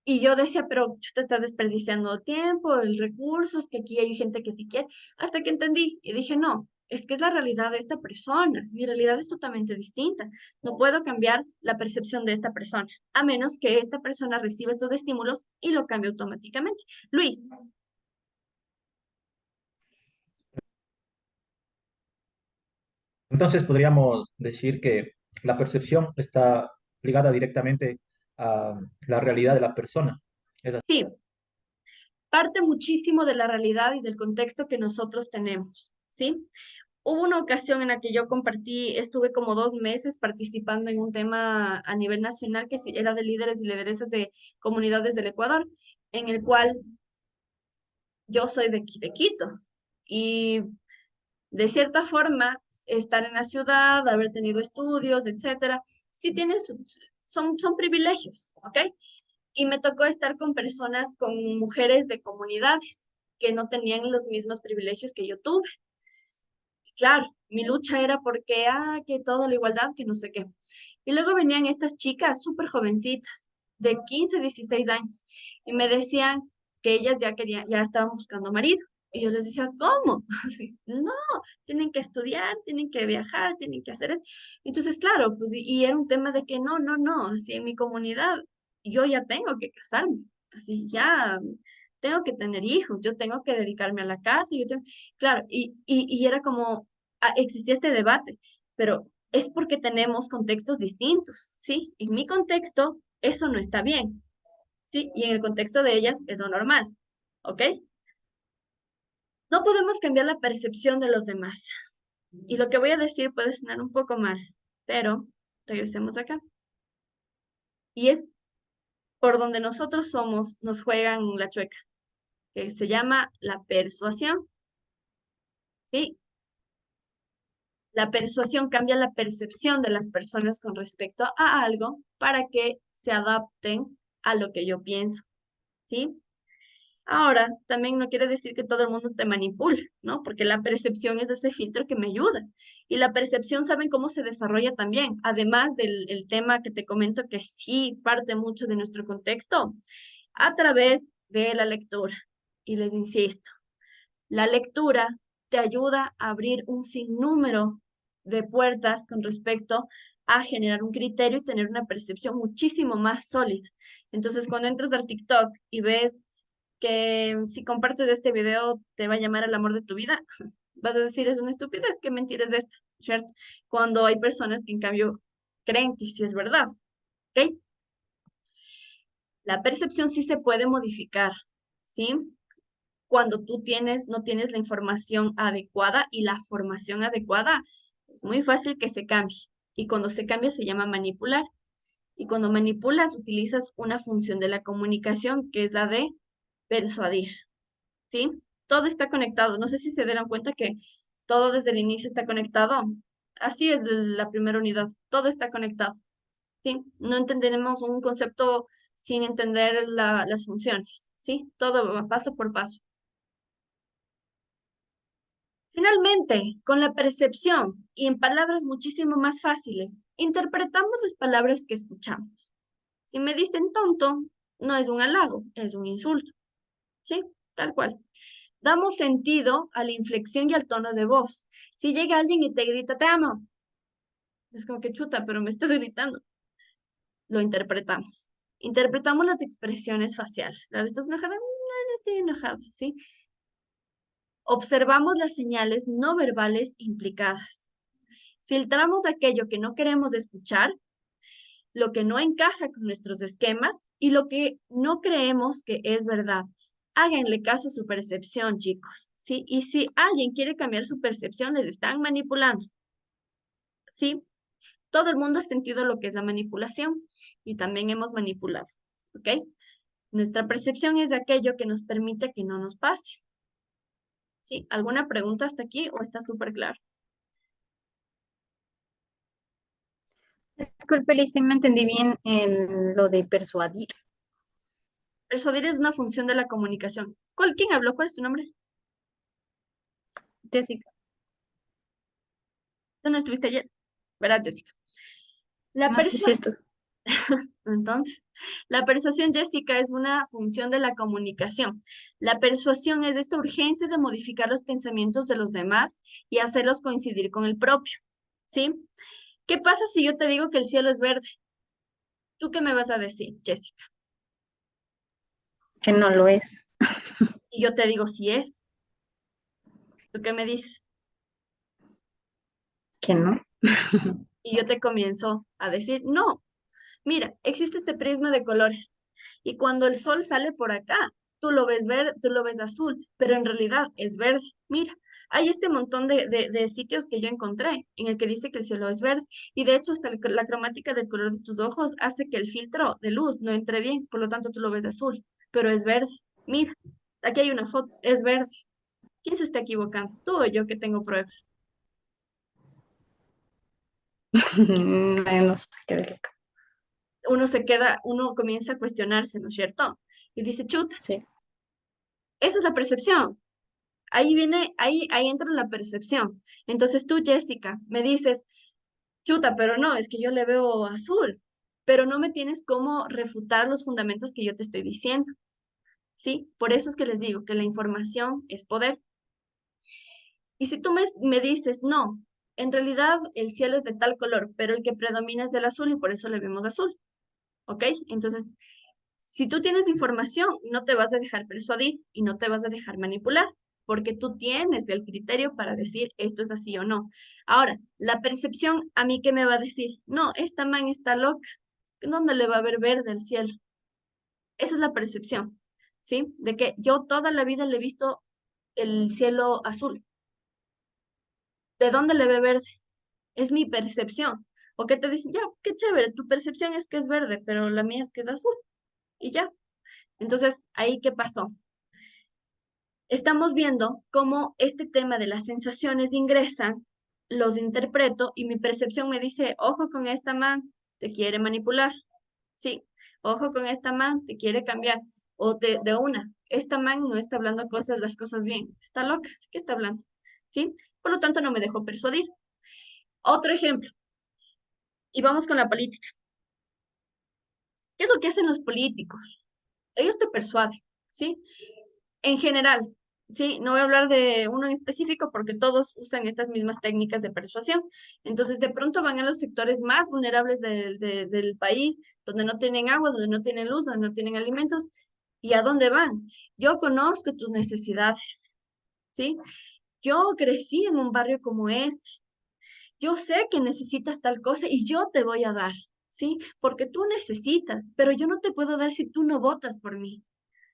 y yo decía, pero tú te estás desperdiciando tiempo, el recursos, que aquí hay gente que sí quiere, hasta que entendí y dije, no, es que es la realidad de esta persona, mi realidad es totalmente distinta, no puedo cambiar la percepción de esta persona, a menos que esta persona reciba estos estímulos y lo cambie automáticamente. Luis, Entonces podríamos decir que la percepción está ligada directamente a la realidad de la persona. sí, parte muchísimo de la realidad y del contexto que nosotros tenemos, ¿sí? Hubo una ocasión en la que yo compartí, estuve como 2 meses participando en un tema a nivel nacional que era de líderes y lideresas de comunidades del Ecuador, en el cual yo soy de Quito. Y de cierta forma, estar en la ciudad, haber tenido estudios, etcétera, sí son privilegios, ¿ok? Y me tocó estar con personas, con mujeres de comunidades que no tenían los mismos privilegios que yo tuve. Claro, mi lucha era porque, que toda la igualdad, que no sé qué. Y luego venían estas chicas súper jovencitas, de 15, 16 años, y me decían que ellas ya estaban buscando marido. Y yo les decía, ¿cómo? Así, no, tienen que estudiar, tienen que viajar, tienen que hacer eso. Entonces, claro, pues, y era un tema de que no, no, no, así en mi comunidad, yo ya tengo que casarme, así, ya tengo que tener hijos, yo tengo que dedicarme a la casa, claro, y era como, existía este debate, pero es porque tenemos contextos distintos, ¿sí? En mi contexto, eso no está bien, ¿sí? Y en el contexto de ellas es lo normal, ¿ok? No podemos cambiar la percepción de los demás. Y lo que voy a decir puede sonar un poco mal, pero regresemos acá. Y es por donde nosotros somos, nos juegan la chueca, que se llama la persuasión, ¿sí? La persuasión cambia la percepción de las personas con respecto a algo para que se adapten a lo que yo pienso, ¿sí? Ahora, también no quiere decir que todo el mundo te manipule, ¿no? Porque la percepción es ese filtro que me ayuda. Y la percepción, ¿saben cómo se desarrolla también? Además del el tema que te comento que sí parte mucho de nuestro contexto, a través de la lectura. Y les insisto, la lectura te ayuda a abrir un sinnúmero de puertas con respecto a generar un criterio y tener una percepción muchísimo más sólida. Entonces, cuando entras al TikTok y ves que si compartes este video te va a llamar el amor de tu vida, vas a decir, es una estupidez, qué mentira es esta, ¿cierto? Cuando hay personas que en cambio creen que sí es verdad, ¿ok? La percepción sí se puede modificar, ¿sí? Cuando tú no tienes la información adecuada y la formación adecuada, Es muy fácil que se cambie. Y cuando se cambia se llama manipular. Y cuando manipulas, utilizas una función de la comunicación que es la de persuadir. ¿Sí? Todo está conectado. No sé si se dieron cuenta que todo desde el inicio está conectado. Así es la primera unidad. Todo está conectado. ¿Sí? No entenderemos un concepto sin entender las funciones. ¿Sí? Todo va paso por paso. Finalmente, con la percepción y en palabras muchísimo más fáciles, interpretamos las palabras que escuchamos. Si me dicen tonto, no es un halago, es un insulto. ¿Sí? Tal cual. Damos sentido a la inflexión y al tono de voz. Si llega alguien y te grita, te amo, es como que chuta, pero me estás gritando. Lo interpretamos. Interpretamos las expresiones faciales. ¿La de estás enojada? No, no estoy enojada, ¿sí? Observamos las señales no verbales implicadas. Filtramos aquello que no queremos escuchar, lo que no encaja con nuestros esquemas y lo que no creemos que es verdad. Háganle caso a su percepción, chicos, ¿sí? Y si alguien quiere cambiar su percepción, les están manipulando, ¿sí? Todo el mundo ha sentido lo que es la manipulación y también hemos manipulado, ¿ok? Nuestra percepción es de aquello que nos permite que no nos pase. ¿Sí? ¿Alguna pregunta hasta aquí o está súper claro? Disculpe, Lisa, no entendí bien lo de persuadir. Persuadir es una función de la comunicación. ¿Quién habló? ¿Cuál es tu nombre? Jessica, ¿Tú no estuviste ayer? ¿Verdad, Jessica? La no sé si esto. Entonces, la persuasión, Jessica, es una función de la comunicación. La persuasión es esta urgencia de modificar los pensamientos de los demás y hacerlos coincidir con el propio, ¿sí? ¿Qué pasa si yo te digo que el cielo es verde? ¿Tú qué me vas a decir, Jessica? Que no lo es, Y yo te digo si es. ¿Tú qué me dices? que no. Y yo te comienzo a decir, no, mira, existe este prisma de colores. Y cuando el sol sale por acá, tú lo ves verde, tú lo ves azul, pero en realidad es verde. Mira, hay este montón de sitios que yo encontré en el que dice que el cielo es verde. Y de hecho, hasta la cromática del color de tus ojos hace que el filtro de luz no entre bien, por lo tanto tú lo ves azul, pero es verde. Mira, aquí hay una foto, es verde. ¿Quién se está equivocando? ¿Tú o yo que tengo pruebas? No sé qué decir. Uno comienza a cuestionarse, ¿no es cierto? Y dice, chuta, Sí. esa es la percepción. Ahí entra la percepción. Entonces tú, Jessica, me dices, chuta, pero no, es que yo le veo azul, pero no me tienes cómo refutar los fundamentos que yo te estoy diciendo, ¿sí? Por eso es que les digo que la información es poder. Y si tú me dices, no, en realidad el cielo es de tal color, pero el que predomina es del azul y por eso le vemos azul, ¿ok? Entonces, si tú tienes información, no te vas a dejar persuadir y no te vas a dejar manipular, porque tú tienes el criterio para decir esto es así o no. Ahora, la percepción, ¿a mí qué me va a decir? No, esta man está loca. ¿Dónde le va a ver verde el cielo? Esa es la percepción, ¿sí? De que yo toda la vida le he visto el cielo azul. ¿De dónde le ve verde? Es mi percepción. O que te dicen, ya, qué chévere, tu percepción es que es verde, pero la mía es que es azul. Y ya. Entonces, ¿ahí qué pasó? Estamos viendo cómo este tema de las sensaciones ingresan, los interpreto y mi percepción me dice, ojo con esta man, te quiere manipular. Sí, ojo con esta man, te quiere cambiar. O de una, esta man no está hablando las cosas bien, está loca, ¿qué está hablando? ¿Sí? Por lo tanto, no me dejó persuadir. Otro ejemplo, y vamos con la política. ¿Qué es lo que hacen los políticos? Ellos te persuaden, ¿sí? En general, sí, no voy a hablar de uno en específico porque todos usan estas mismas técnicas de persuasión. Entonces, de pronto van a los sectores más vulnerables del país, donde no tienen agua, donde no tienen luz, donde no tienen alimentos. ¿Y a dónde van? Yo conozco tus necesidades, ¿sí? Yo crecí en un barrio como este. Yo sé que necesitas tal cosa y yo te voy a dar, ¿sí? Porque tú necesitas, pero yo no te puedo dar si tú no votas por mí.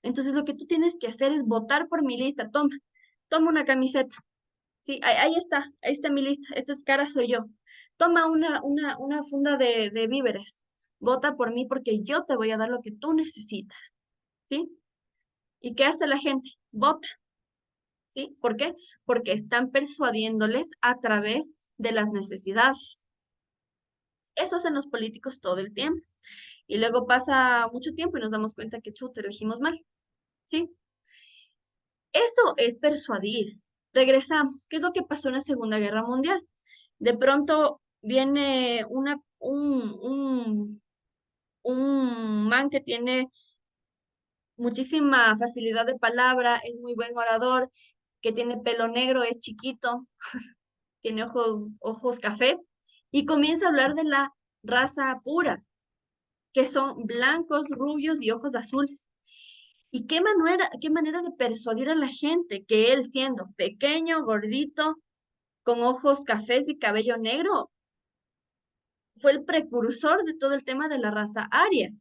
Entonces lo que tú tienes que hacer es votar por mi lista. Toma una camiseta. Sí, ahí está mi lista. Esta es cara soy yo. Toma una funda de víveres. Vota por mí porque yo te voy a dar lo que tú necesitas. ¿Sí? ¿Y qué hace la gente? Vota. ¿Sí? ¿Por qué? Porque están persuadiéndoles a través de las necesidades. Eso hacen los políticos todo el tiempo. Y luego pasa mucho tiempo y nos damos cuenta que chuta, elegimos mal. ¿Sí? Eso es persuadir. Regresamos. ¿Qué es lo que pasó en la Segunda Guerra Mundial? De pronto viene un man que tiene muchísima facilidad de palabra, es muy buen orador, que tiene pelo negro, es chiquito, tiene ojos cafés, y comienza a hablar de la raza pura, que son blancos, rubios y ojos azules. ¿Y qué manera de persuadir a la gente que él siendo pequeño, gordito, con ojos cafés y cabello negro, fue el precursor de todo el tema de la raza aria?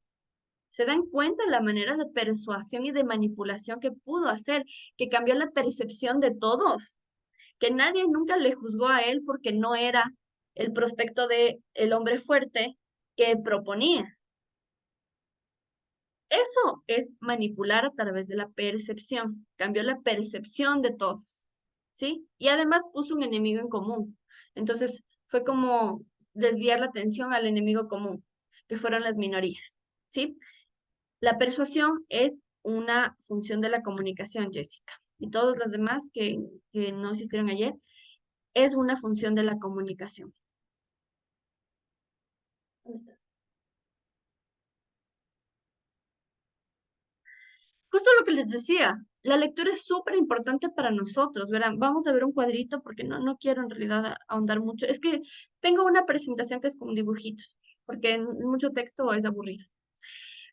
¿Se dan cuenta la manera de persuasión y de manipulación que pudo hacer, que cambió la percepción de todos? Que nadie nunca le juzgó a él porque no era el prospecto de el hombre fuerte que proponía. Eso es manipular a través de la percepción. Cambió la percepción de todos, ¿sí? Y además puso un enemigo en común. Entonces fue como desviar la atención al enemigo común, que fueron las minorías, ¿sí? La persuasión es una función de la comunicación, Jessica. Y todos los demás que no existieron ayer, es una función de la comunicación. ¿Dónde está? Justo lo que les decía, la lectura es súper importante para nosotros. Verán, vamos a ver un cuadrito porque no quiero en realidad ahondar mucho. Es que tengo una presentación que es con dibujitos, porque en mucho texto es aburrido.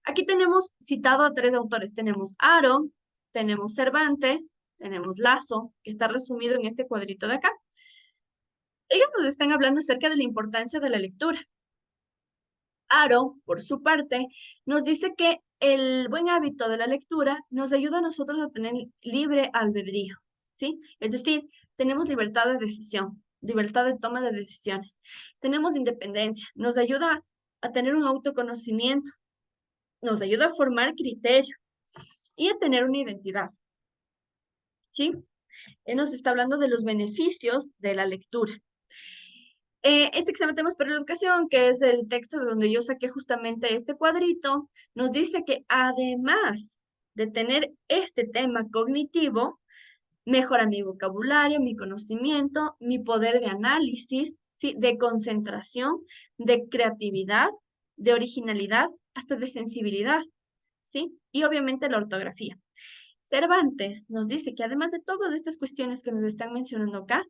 Aquí tenemos citado a 3 autores. Tenemos Haro, tenemos Cervantes, tenemos Lazo, que está resumido en este cuadrito de acá. Ellos nos están hablando acerca de la importancia de la lectura. Haro, por su parte, nos dice que el buen hábito de la lectura nos ayuda a nosotros a tener libre albedrío, ¿sí? Es decir, tenemos libertad de decisión, libertad de toma de decisiones. Tenemos independencia, nos ayuda a tener un autoconocimiento, nos ayuda a formar criterio y a tener una identidad, ¿sí? Él nos está hablando de los beneficios de la lectura. Este que tenemos para la educación, que es el texto de donde yo saqué justamente este cuadrito, nos dice que además de tener este tema cognitivo, mejora mi vocabulario, mi conocimiento, mi poder de análisis, ¿sí? De concentración, de creatividad, de originalidad, hasta de sensibilidad, ¿sí? Y obviamente la ortografía. Cervantes nos dice que además de todas estas cuestiones que nos están mencionando acá,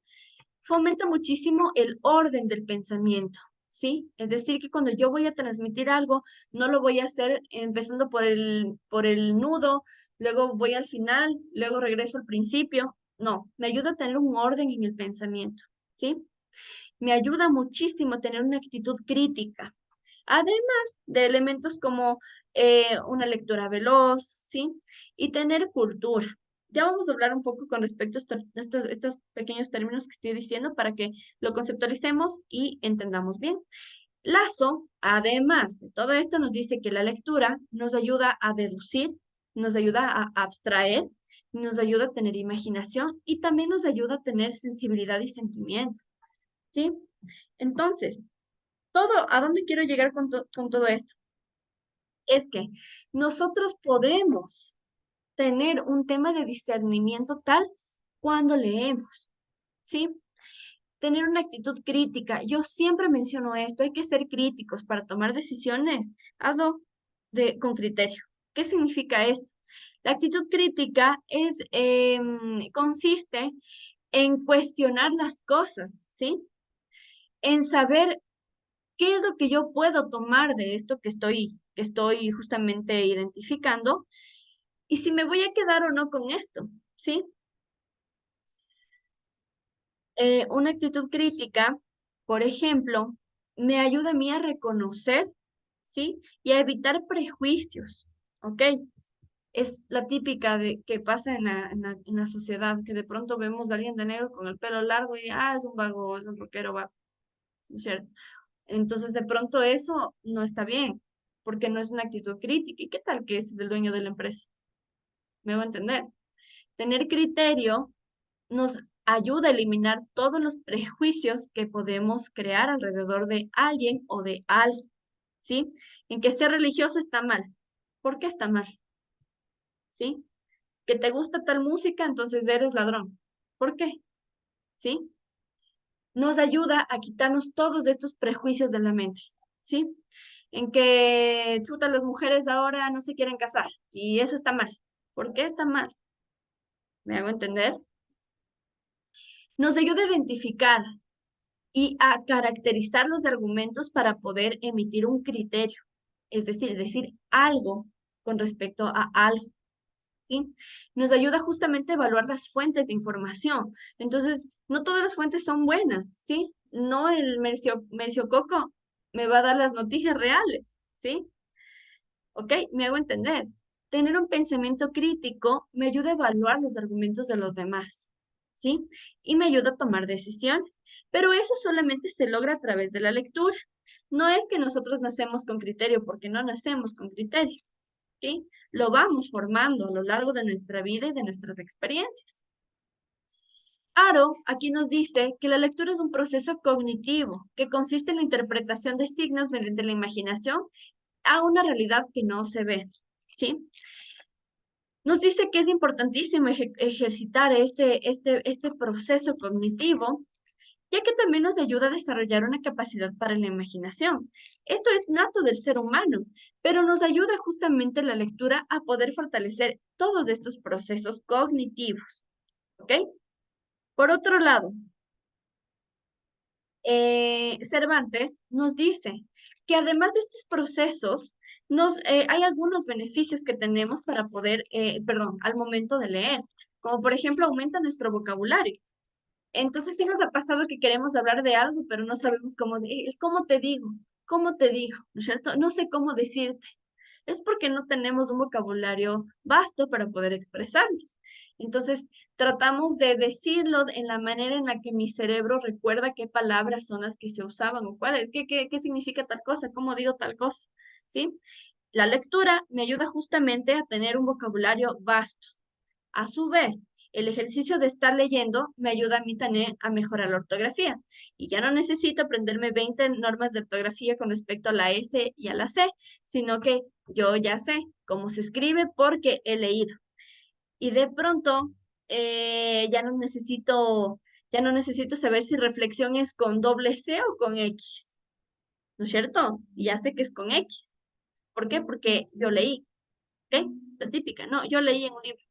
fomenta muchísimo el orden del pensamiento, ¿sí? Es decir, que cuando yo voy a transmitir algo, no lo voy a hacer empezando por el nudo, luego voy al final, luego regreso al principio. No, me ayuda a tener un orden en el pensamiento, ¿sí? Me ayuda muchísimo a tener una actitud crítica, además de elementos como una lectura veloz, ¿sí? Y tener cultura. Ya vamos a hablar un poco con respecto a estos pequeños términos que estoy diciendo para que lo conceptualicemos y entendamos bien. Lazo, además de todo esto, nos dice que la lectura nos ayuda a deducir, nos ayuda a abstraer, nos ayuda a tener imaginación y también nos ayuda a tener sensibilidad y sentimiento, ¿sí? Entonces, ¿a dónde quiero llegar con todo esto? Es que nosotros podemos tener un tema de discernimiento tal cuando leemos, ¿sí? Tener una actitud crítica. Yo siempre menciono esto, hay que ser críticos para tomar decisiones. Hazlo con criterio. ¿Qué significa esto? La actitud crítica consiste en cuestionar las cosas, ¿sí? En saber qué es lo que yo puedo tomar de esto que estoy justamente identificando y si me voy a quedar o no con esto, ¿sí? Una actitud crítica, por ejemplo, me ayuda a mí a reconocer, ¿sí? Y a evitar prejuicios, ¿ok? es la típica de que pasa en la sociedad, que de pronto vemos a alguien de negro con el pelo largo y, es un vago, es un rockero vago, ¿no es cierto? Entonces, de pronto eso no está bien, porque no es una actitud crítica. ¿Y qué tal que ese es el dueño de la empresa? Me hago entender. Tener criterio nos ayuda a eliminar todos los prejuicios que podemos crear alrededor de alguien o de algo, ¿sí? En que ser religioso está mal. ¿Por qué está mal? ¿Sí? Que te gusta tal música, entonces eres ladrón. ¿Por qué? ¿Sí? Nos ayuda a quitarnos todos estos prejuicios de la mente, ¿sí? En que, chuta, las mujeres ahora no se quieren casar y eso está mal. ¿Por qué está mal? ¿Me hago entender? Nos ayuda a identificar y a caracterizar los argumentos para poder emitir un criterio, es decir algo con respecto a algo, ¿sí? Nos ayuda justamente a evaluar las fuentes de información. Entonces, no todas las fuentes son buenas, ¿sí? No el Mercio Coco me va a dar las noticias reales, ¿sí? ¿Ok? Me hago entender. Tener un pensamiento crítico me ayuda a evaluar los argumentos de los demás, ¿sí? Y me ayuda a tomar decisiones. Pero eso solamente se logra a través de la lectura. No es que nosotros nacemos con criterio, porque no nacemos con criterio, ¿sí? Lo vamos formando a lo largo de nuestra vida y de nuestras experiencias. Aro aquí nos dice que la lectura es un proceso cognitivo que consiste en la interpretación de signos mediante la imaginación a una realidad que no se ve, ¿sí? Nos dice que es importantísimo ejercitar este proceso cognitivo, ya que también nos ayuda a desarrollar una capacidad para la imaginación. Esto es nato del ser humano, pero nos ayuda justamente la lectura a poder fortalecer todos estos procesos cognitivos, ¿ok? Por otro lado, Cervantes nos dice que además de estos procesos, hay algunos beneficios que tenemos para poder, al momento de leer, como por ejemplo aumenta nuestro vocabulario. Entonces sí nos ha pasado que queremos hablar de algo, pero no sabemos cómo te digo, cómo te digo, ¿no es cierto? No sé cómo decirte. Es porque no tenemos un vocabulario vasto para poder expresarnos. Entonces, tratamos de decirlo en la manera en la que mi cerebro recuerda qué palabras son las que se usaban o cuáles, qué significa tal cosa, cómo digo tal cosa, ¿sí? La lectura me ayuda justamente a tener un vocabulario vasto. A su vez, el ejercicio de estar leyendo me ayuda a mí también a mejorar la ortografía. Y ya no necesito aprenderme 20 normas de ortografía con respecto a la S y a la C, sino que yo ya sé cómo se escribe porque he leído. Y de pronto ya no necesito saber si reflexión es con doble C o con X. ¿No es cierto? Y ya sé que es con X. ¿Por qué? Porque yo leí. ¿Ok? La típica, no, yo leí en un libro.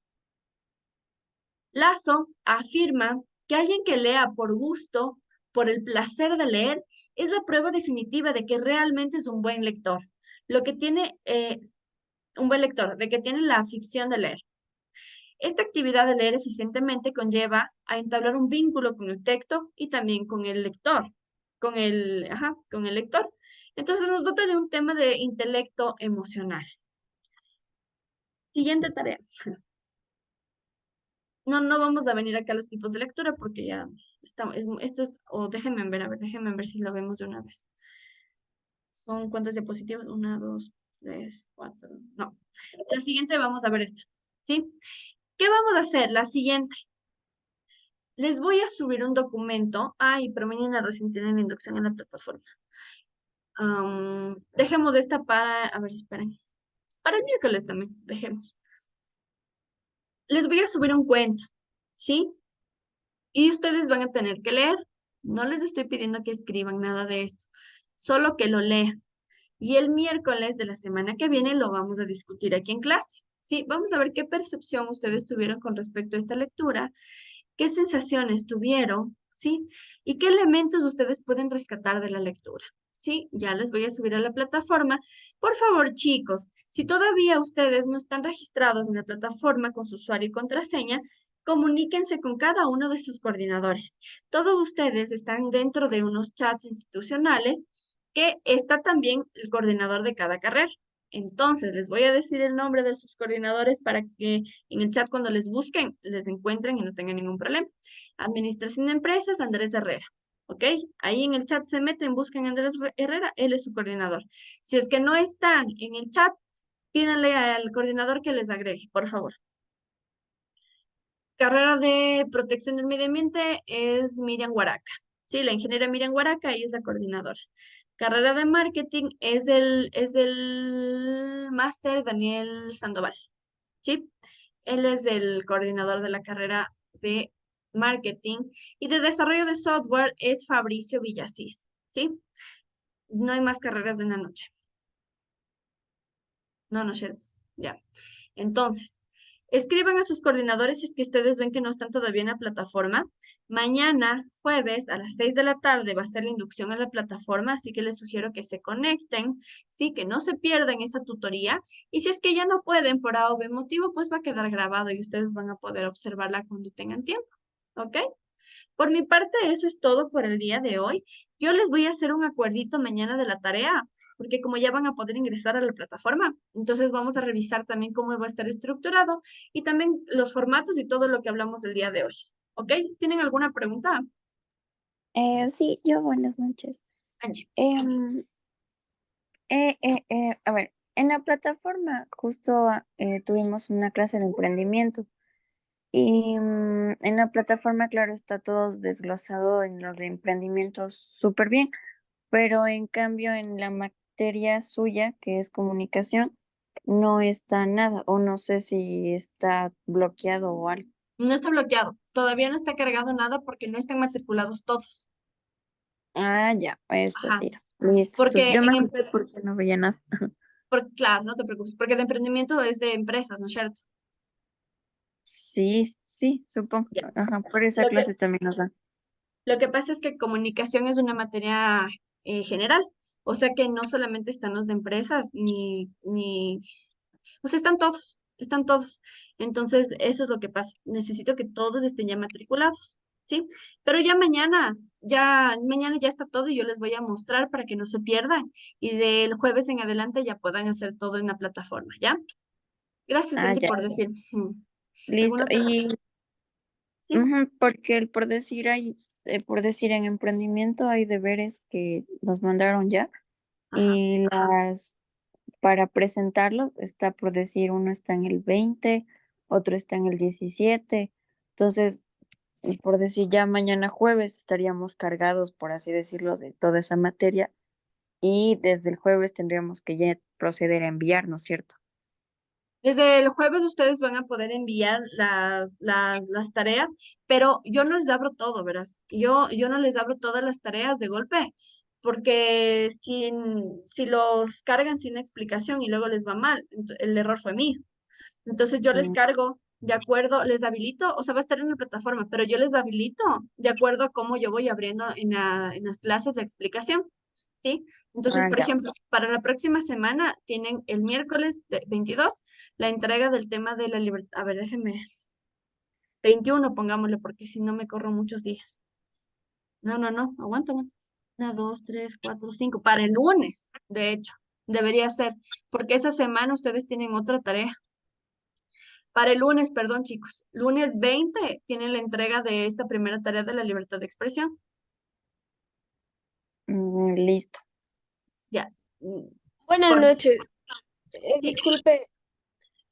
Lazo afirma que alguien que lea por gusto, por el placer de leer, es la prueba definitiva de que realmente es un buen lector. Lo que tiene un buen lector, de que tiene la afición de leer. Esta actividad de leer eficientemente conlleva a entablar un vínculo con el texto y también con el lector, con el lector. Entonces nos dota de un tema de intelecto emocional. Siguiente tarea. No vamos a venir acá a los tipos de lectura porque ya esto es, o déjenme ver si lo vemos de una vez. ¿Son cuántas diapositivas? 1, 2, 3, 4. No. La siguiente vamos a ver esta. ¿Sí? ¿Qué vamos a hacer? La siguiente. Les voy a subir un documento. Ay, pero mañana recién tienen inducción en la plataforma. Dejemos esta a ver, esperen. Para el miércoles también, dejemos. Les voy a subir un cuento. ¿Sí? Y ustedes van a tener que leer. No les estoy pidiendo que escriban nada de esto, solo que lo lean. Y el miércoles de la semana que viene lo vamos a discutir aquí en clase. Sí, vamos a ver qué percepción ustedes tuvieron con respecto a esta lectura, qué sensaciones tuvieron, ¿sí? Y qué elementos ustedes pueden rescatar de la lectura. Sí, ya les voy a subir a la plataforma. Por favor, chicos, si todavía ustedes no están registrados en la plataforma con su usuario y contraseña, comuníquense con cada uno de sus coordinadores. Todos ustedes están dentro de unos chats institucionales que está también el coordinador de cada carrera. Entonces, les voy a decir el nombre de sus coordinadores para que en el chat cuando les busquen, les encuentren y no tengan ningún problema. Administración de Empresas, Andrés Herrera. ¿Ok? Ahí en el chat se meten, busquen a Andrés Herrera, él es su coordinador. Si es que no están en el chat, pídanle al coordinador que les agregue, por favor. Carrera de Protección del Medio Ambiente es Miriam Huaraca. Sí, la ingeniera Miriam Huaraca, ella es la coordinadora. Carrera de Marketing es el máster Daniel Sandoval. ¿Sí? Él es el coordinador de la carrera de Marketing. Y de Desarrollo de Software es Fabricio Villasís. ¿Sí? No hay más carreras de la noche. No, no es cierto. Ya. Entonces, escriban a sus coordinadores si es que ustedes ven que no están todavía en la plataforma. Mañana, jueves, a las 6 de la tarde va a ser la inducción en la plataforma, así que les sugiero que se conecten, sí, que no se pierdan esa tutoría. Y si es que ya no pueden por A o B motivo, pues va a quedar grabado y ustedes van a poder observarla cuando tengan tiempo. ¿Ok? Por mi parte, eso es todo por el día de hoy. Yo les voy a hacer un acuerdito mañana de la tarea, porque como ya van a poder ingresar a la plataforma, entonces vamos a revisar también cómo va a estar estructurado y también los formatos y todo lo que hablamos el día de hoy. ¿Ok? ¿Tienen alguna pregunta? Sí, yo buenas noches. Angie. A ver, en la plataforma justo tuvimos una clase de emprendimiento y en la plataforma, claro, está todo desglosado en los de emprendimientos súper bien, pero en cambio en la materia suya, que es comunicación, no está nada, o no sé si está bloqueado o algo. No está bloqueado. Todavía no está cargado nada porque no están matriculados todos. Ah, ya, eso Ajá. sí. Listo. Entonces Porque yo me asusté porque no veía nada. claro, no te preocupes, porque de emprendimiento es de empresas, ¿no es cierto? Sí, sí, supongo. Ya. Ajá, por esa Lo que, clase también nos dan. Lo que pasa es que comunicación es una materia general, o sea que no solamente están los de empresas, o sea, están todos. Entonces, eso es lo que pasa. Necesito que todos estén ya matriculados, ¿sí? Pero mañana ya está todo y yo les voy a mostrar para que no se pierdan y del jueves en adelante ya puedan hacer todo en la plataforma, ¿ya? Gracias, Ah, Angie, ya. por decir. Listo. ¿Alguna otra? Y Sí. porque el por decir por decir en emprendimiento hay deberes que nos mandaron ya Ajá. y para presentarlos está por decir uno está en el 20, otro está en el 17. Entonces, por decir ya mañana jueves estaríamos cargados, por así decirlo, de toda esa materia y desde el jueves tendríamos que ya proceder a enviar, ¿no es cierto? Desde el jueves ustedes van a poder enviar las tareas, pero yo no les abro todo, verás. Yo no les abro todas las tareas de golpe, porque si los cargan sin explicación y luego les va mal, el error fue mío. Entonces yo les Mm, cargo de acuerdo, les habilito, o sea, va a estar en la plataforma, pero yo les habilito de acuerdo a cómo yo voy abriendo en las clases la explicación. ¿Sí? Entonces, ah, por ya. ejemplo, para la próxima semana tienen el miércoles 22 la entrega del tema de la libertad. A ver, déjenme. 21 pongámosle, porque si no me corro muchos días. No, aguanta. 1, 2, 3, 4, 5. Para el lunes, de hecho, debería ser, porque esa semana ustedes tienen otra tarea. Para el lunes, perdón, chicos. Lunes 20 tienen la entrega de esta primera tarea de la libertad de expresión. Listo. Ya. mm, Buenas Por, noches. sí, Disculpe,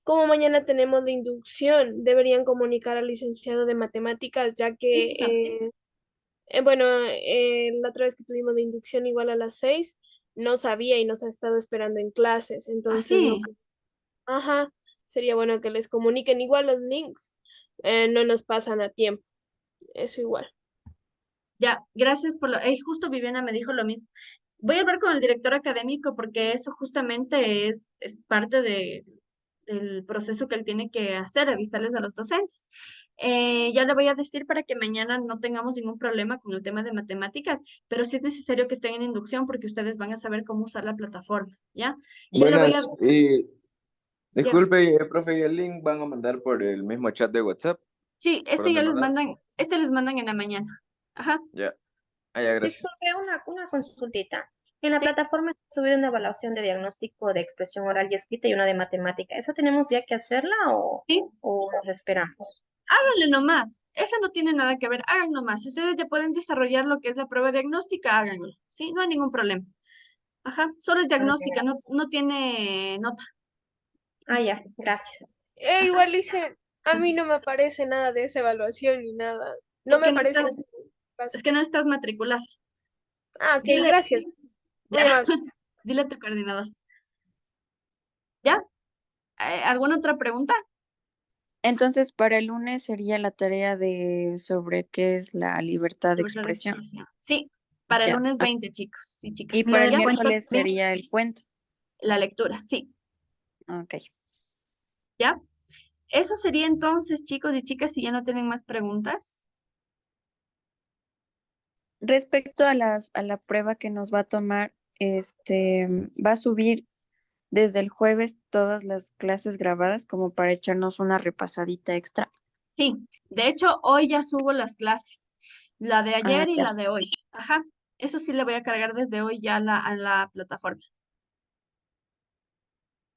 como mañana tenemos la inducción, deberían comunicar al licenciado de matemáticas, ya que, eso. bueno, la otra vez que tuvimos la inducción igual a las 6, no sabía y nos ha estado esperando en clases, entonces no. Así. Ajá, sería bueno que les comuniquen igual los links, no nos pasan a tiempo, eso igual. Ya, gracias por lo. Justo Viviana me dijo lo mismo. Voy a hablar con el director académico porque eso justamente es parte del proceso que él tiene que hacer, avisarles a los docentes. Ya le voy a decir para que mañana no tengamos ningún problema con el tema de matemáticas, pero sí es necesario que estén en inducción porque ustedes van a saber cómo usar la plataforma, ¿ya? Yo le voy a... Buenas, y ya. disculpe, profe, ¿y el link van a mandar por el mismo chat de WhatsApp? Sí, ¿Por donde mandaron? este les mandan en la mañana. Ajá. Ya, ya, gracias. Disculpe, una consultita. En la Sí. plataforma he subido una evaluación de diagnóstico de expresión oral y escrita y una de matemática. ¿Esa tenemos ya que hacerla Sí, o nos esperamos? háganle nomás. Esa no tiene nada que ver, hagan nomás. Si ustedes ya pueden desarrollar lo que es la prueba diagnóstica, háganlo. Sí, no hay ningún problema. Ajá, solo es diagnóstica, no, Gracias. no tiene nota. Ah, ya, gracias. Igual dice, a mí no me aparece nada de esa evaluación ni nada. No Es me que no aparece. es que no estás matriculada. Ah, ok, Dile, gracias. Muy ya, amable. dile a tu coordinador. ¿Ya? ¿Alguna otra pregunta? Entonces, para el lunes sería la tarea de sobre qué es la libertad de Libertad de expresión. expresión. Sí, para el Ya. lunes 20, chicos y chicas. Y Lo para el del ¿Ya? cuento miércoles también. sería el cuento. La lectura, sí. Ok. ¿Ya? Eso sería entonces, chicos y chicas, si ya no tienen más preguntas. Respecto a la prueba que nos va a tomar, va a subir desde el jueves todas las clases grabadas como para echarnos una repasadita extra. Sí, de hecho, hoy ya subo las clases. La de Ah, ayer y ya. la de hoy. Ajá. Eso sí le voy a cargar desde hoy ya a la plataforma.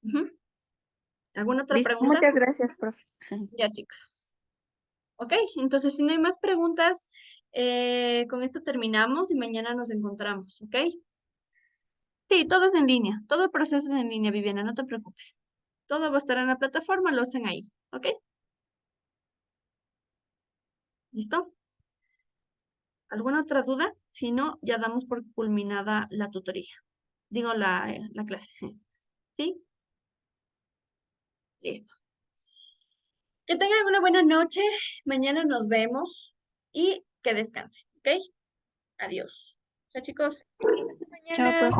Ujú. ¿Alguna otra Listo. pregunta? Muchas gracias, profe. Ya, chicos. Ok, entonces si no hay más preguntas, con esto terminamos y mañana nos encontramos, ¿ok? Sí, todo es en línea. Todo el proceso es en línea, Viviana, no te preocupes. Todo va a estar en la plataforma, lo hacen ahí, ¿ok? ¿Listo? ¿Alguna otra duda? Si no, ya damos por culminada la tutoría. Digo, la clase. ¿Sí? Listo. Que tengan una buena noche. Mañana nos vemos y que descansen, ¿ok? Adiós. Chao, chicos. Hasta Chao, mañana. profe.